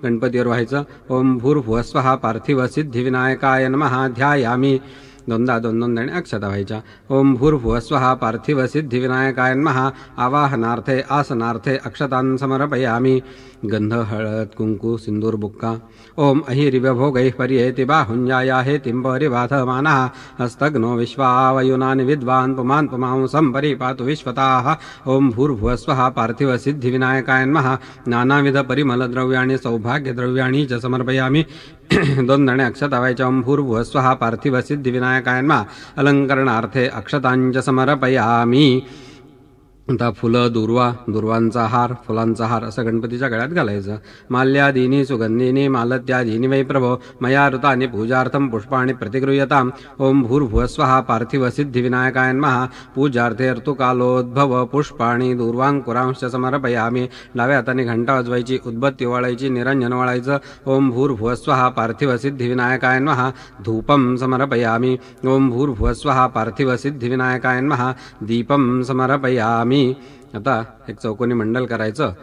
गणपतीवर व्हायचं. ओम भूर्भुवस्वः पार्थिव सिद्धिविनायकाय नमः ध्यायामि. 2दा 2 दाणे अक्षता व्हायच्या. ओम भूर्भुवस्वः पार्थिव सिद्धिविनायकाय नमः. आवाहनार्थे आसनार्थे अक्षतान् समर्पयामि. गंध, हळद, कुंकू, सिंदूर, बुक्का. ओम अहिरिव भोगैः पर्येति बाहुञ्जायाहेतिं परिबाधमानः हस्तग्नो विश्वावयुनानि विद्वान् पुमान् पुमांसं परिपातु विश्वताः. ओम भूर्भुवस्वः पार्थिव सिद्धिविनायकाय नमः. नानाविध परिमलद्रव्याणि सौभाग्यद्रव्याणि च समर्पयामि. 2 दाणे अक्षता व्हायच्या. ओम भूर्भुवस्वः पार्थिव सिद्धिविनायकाय नमः. अलंकरणार्थे अक्षतांच समर्पयामि. आता फुलं, दुर्वा, दुर्वांचा हार, फुलांचा हार असं गणपतीच्या गळ्यात घालायचं. माल्यादीनी सुगंधीनी मालत्यादीनी वै प्रभो मया ऋतानि पूजार्थं पुष्पाणि प्रतिगृह्यताम्. ओम भूर्भुवस्वः पार्थिव सिद्धिविनायकाय नमः. पूजार्थे ऋतुकालोद्भव पुष्पाणि दूर्वांकुरांश्च समर्पयामि. डाव्या हाताने घंटा वाजवायची, उद्बत्ती ओवाळायची, निरंजन ओवाळायचं. ओम भूर्भुवस्वः पार्थिव सिद्धिविनायकाय नमः. धूपं समर्पयामि. ओम भूर्भुवस्वः पार्थिव सिद्धिविनायकाय नमः. दीपं समर्पयामि. आता एक चौकोनी मंडल करायचं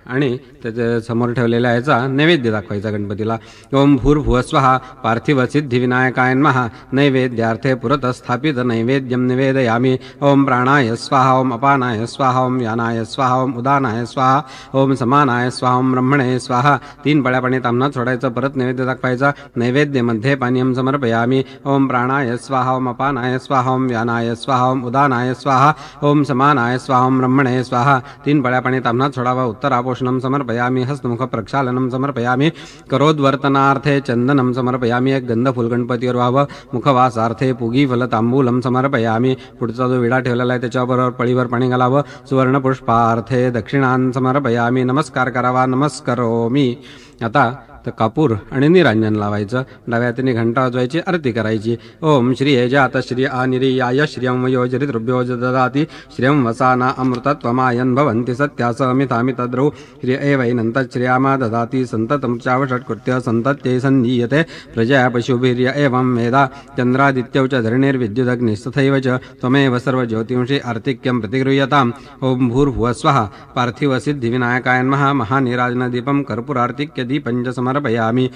आणि त्याच्या समोर ठेवलेल्या याचा नैवेद्य दाखवायचा गणपतीला. ओम भूर्भुवस्वः पार्थिव सिद्धिविनायकाय नमः. नैवेद्यार्थे पुरतः स्थापित नैवेद्यं निवेदयामि. ओम प्राणाय स्वाहा. ओम अपानाय स्वाहा. ओम यानाय स्वाहा. ओम उदानाय स्वाहा. ओम समानाय स्वाहा. ओम ब्रह्मणे स्वाहा. 3 पळ्या पाणी तांबणात सोडायचं. परत नैवेद्य दाखवायचा. नैवेद्यमध्ये पानीयं समर्पयामि. ओम प्राणाय स्वाहा. ओम अपानाय स्वाहा. ओम यानाय स्वाहा. ओम उदानाय स्वाहा. ओम समानाय स्वाहा. ओम ब्रह्मणे स्वाहा. 3 पळ्या पाणी तांबणात सोडावा. उत्तरापोषणं समर्पयामि. हस्तमुख प्रक्षालनं समर्पयामि. करोद्वर्तनार्थे चंदनं समर्पयामि. एक गंध फुल गणपतीवर व्हावं. मुखवासार्थे पुगी फल तांबूलं समर्पयामि. पुढचा जो विडा ठेवलेला आहे त्याच्याबरोबर पळीवर पाणी घालावं. सुवर्ण पुष्पार्थे दक्षिणान् समर्पयामि. नमस्कार करावा. नमस्करोमि. आता तर कापूर आणि निरांजन लावायचं. डाव्या हाताने घंटा वाजवायची, आरती करायची. ओम श्री जात श्री अनिर्याय श्रियं वयोजरितृभ्यो ददाति श्रियं वसाना अमृतत्वमायन् भवन्ति सत्यासमितामितद्रौ श्री एवैनन्तश्रियामा ददाति सन्ततं चावषट्कृत्य सन्तत्यै सन्धीयते प्रजया पशुभिर्य एवं वेदा चन्द्रादित्यौ च धरणिर्विद्युदग्निस्तथैव च त्वमेव सर्वज्योतिंषि आर्तिक्यं प्रतिगृह्यताम्. ओम भूर्भुवः स्वः. पार्थिवसिद्धिविनायकाय नमः. महानीराजनदीपं कर्पूरार्तिक्यदीपं च समर्पयामि.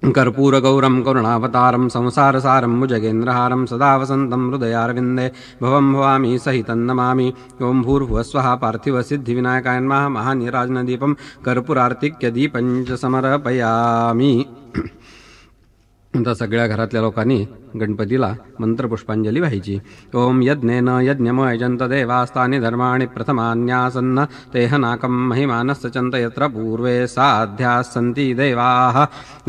कर्पूरगौरं करुणावतारं संसारसारं भुजगेन्द्रहारं सदा वसन्तं हृदयारविन्दे भवं भवामी सहितं नमामि. ओम भूर्भुवः स्वः. पार्थिवसिद्धिविनायकाय नमः. महानीराजनदीपं कर्पूरार्तिक्यदीपं च समर्पयामि. आता सगळ्या घरातल्या लोकांनी गणपतीला मंत्रपुष्पांजली व्हायची. ओम यज्ञेन यज्ञमयजन्त देवास्तानि धर्माणि प्रथमान्यासन्न तेह नाकं महिमानश्च चन्त यत्र पूर्वे साध्याः सन्ति देवाः.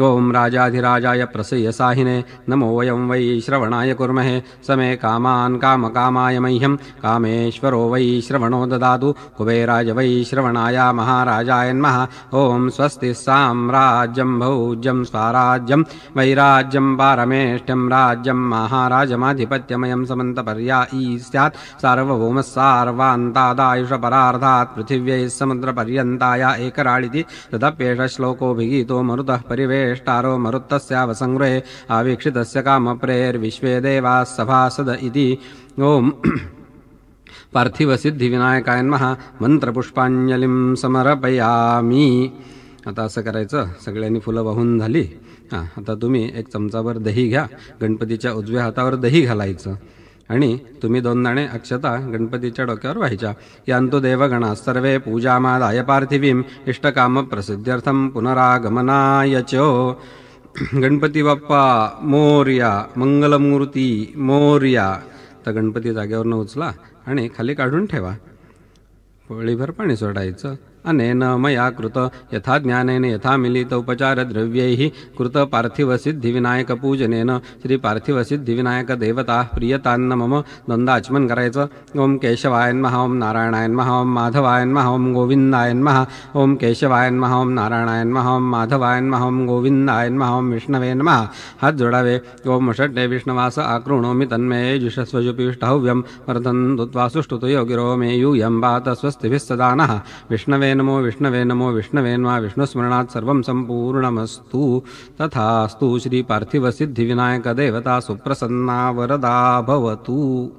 ओम राजाधिराजाय प्रसय्यसाहिने नमो वयं वै श्रवणाय कुर्महे. समे कामान् कामकामाय मह्यं कामेश्वरो वै श्रवणो ददातु. कुबेराय वै श्रवणाय महाराजाय नमः. ओम स्वस्ति साम्राज्यं भौज्यं स्वराज्यं वैराज्यं पारमेष्ट्यं राज्यं महाराजमाधिपत्यमयं समन्तपर्यायी स्यात्. सार्वभौमः सार्वान्तादायुषपरार्धात् पृथिव्यै समुद्रपर्यन्ताय एकराळिति. तदप्येष श्लोकोऽभिगीतो मरुतः परिवेष्टारो मरुत्तस्यावसंगृहे आवीक्षितस्य कामप्रेर्विश्वे देवाः सभासद इति. ओम पार्थिवसिद्धिविनायकाय नमः. मंत्रपुष्पांजलिं समर्पयामि. आता असं करायचं. सगळ्यांनी फुलं वाहून झाली. आता तुम्ही एक चमचाभर दही घ्या. गणपतीच्या उजव्या हातावर दही घालायचं आणि तुम्ही 2 दाणे अक्षता गणपतीच्या डोक्यावर व्हायच्या. यांतु देवगणा सर्वे पूजामादाय पार्थिवीं इष्टकामप्रसिद्ध्यर्थं पुनरागमनाय च. गणपती बाप्पा मोरया. मंगलमूर्ती मोरया. तर गणपती जागेवरनं उचला आणि खाली काढून ठेवा. पोळीभर पाणी सोडायचं. अनेन मया कृत यथा ज्ञानेन यथा मिलित उपचार द्रव्यैः कृत पार्थिवसिद्धिविनायक पूजनेन श्री पार्थिवसिद्धिविनायक देवता प्रियतान्न मम. 2दा आचमन करायचं. ओम केशवाय नमः. ओम नारायणाय नमः. ओम माधवाय नमः. ओम गोविंदाय नमः. ओम केशवाय नमः. ओम नारायणाय नमः. ओम माधवाय नमः. ओम गोविंदाय नमः. ओम विष्णवे नमः. हात जोडावे. ओम षड्डे विष्णवास आकृणोमि तन्मे जुषस्वजुपीष्टहव्यं वर्धन्तु त्वा सुष्ठुतो योगिरो मे यूयं वात स्वस्तिभिः सदा नः. विष्णवे नमो विष्णवे नमो विष्णवे नमः. विष्णुस्मरणात् सर्वं सम्पूर्णमस्तु. तथास्तु. श्री पार्थिवसिद्धिविनायक देवता सुप्रसन्ना वरदा भवतु.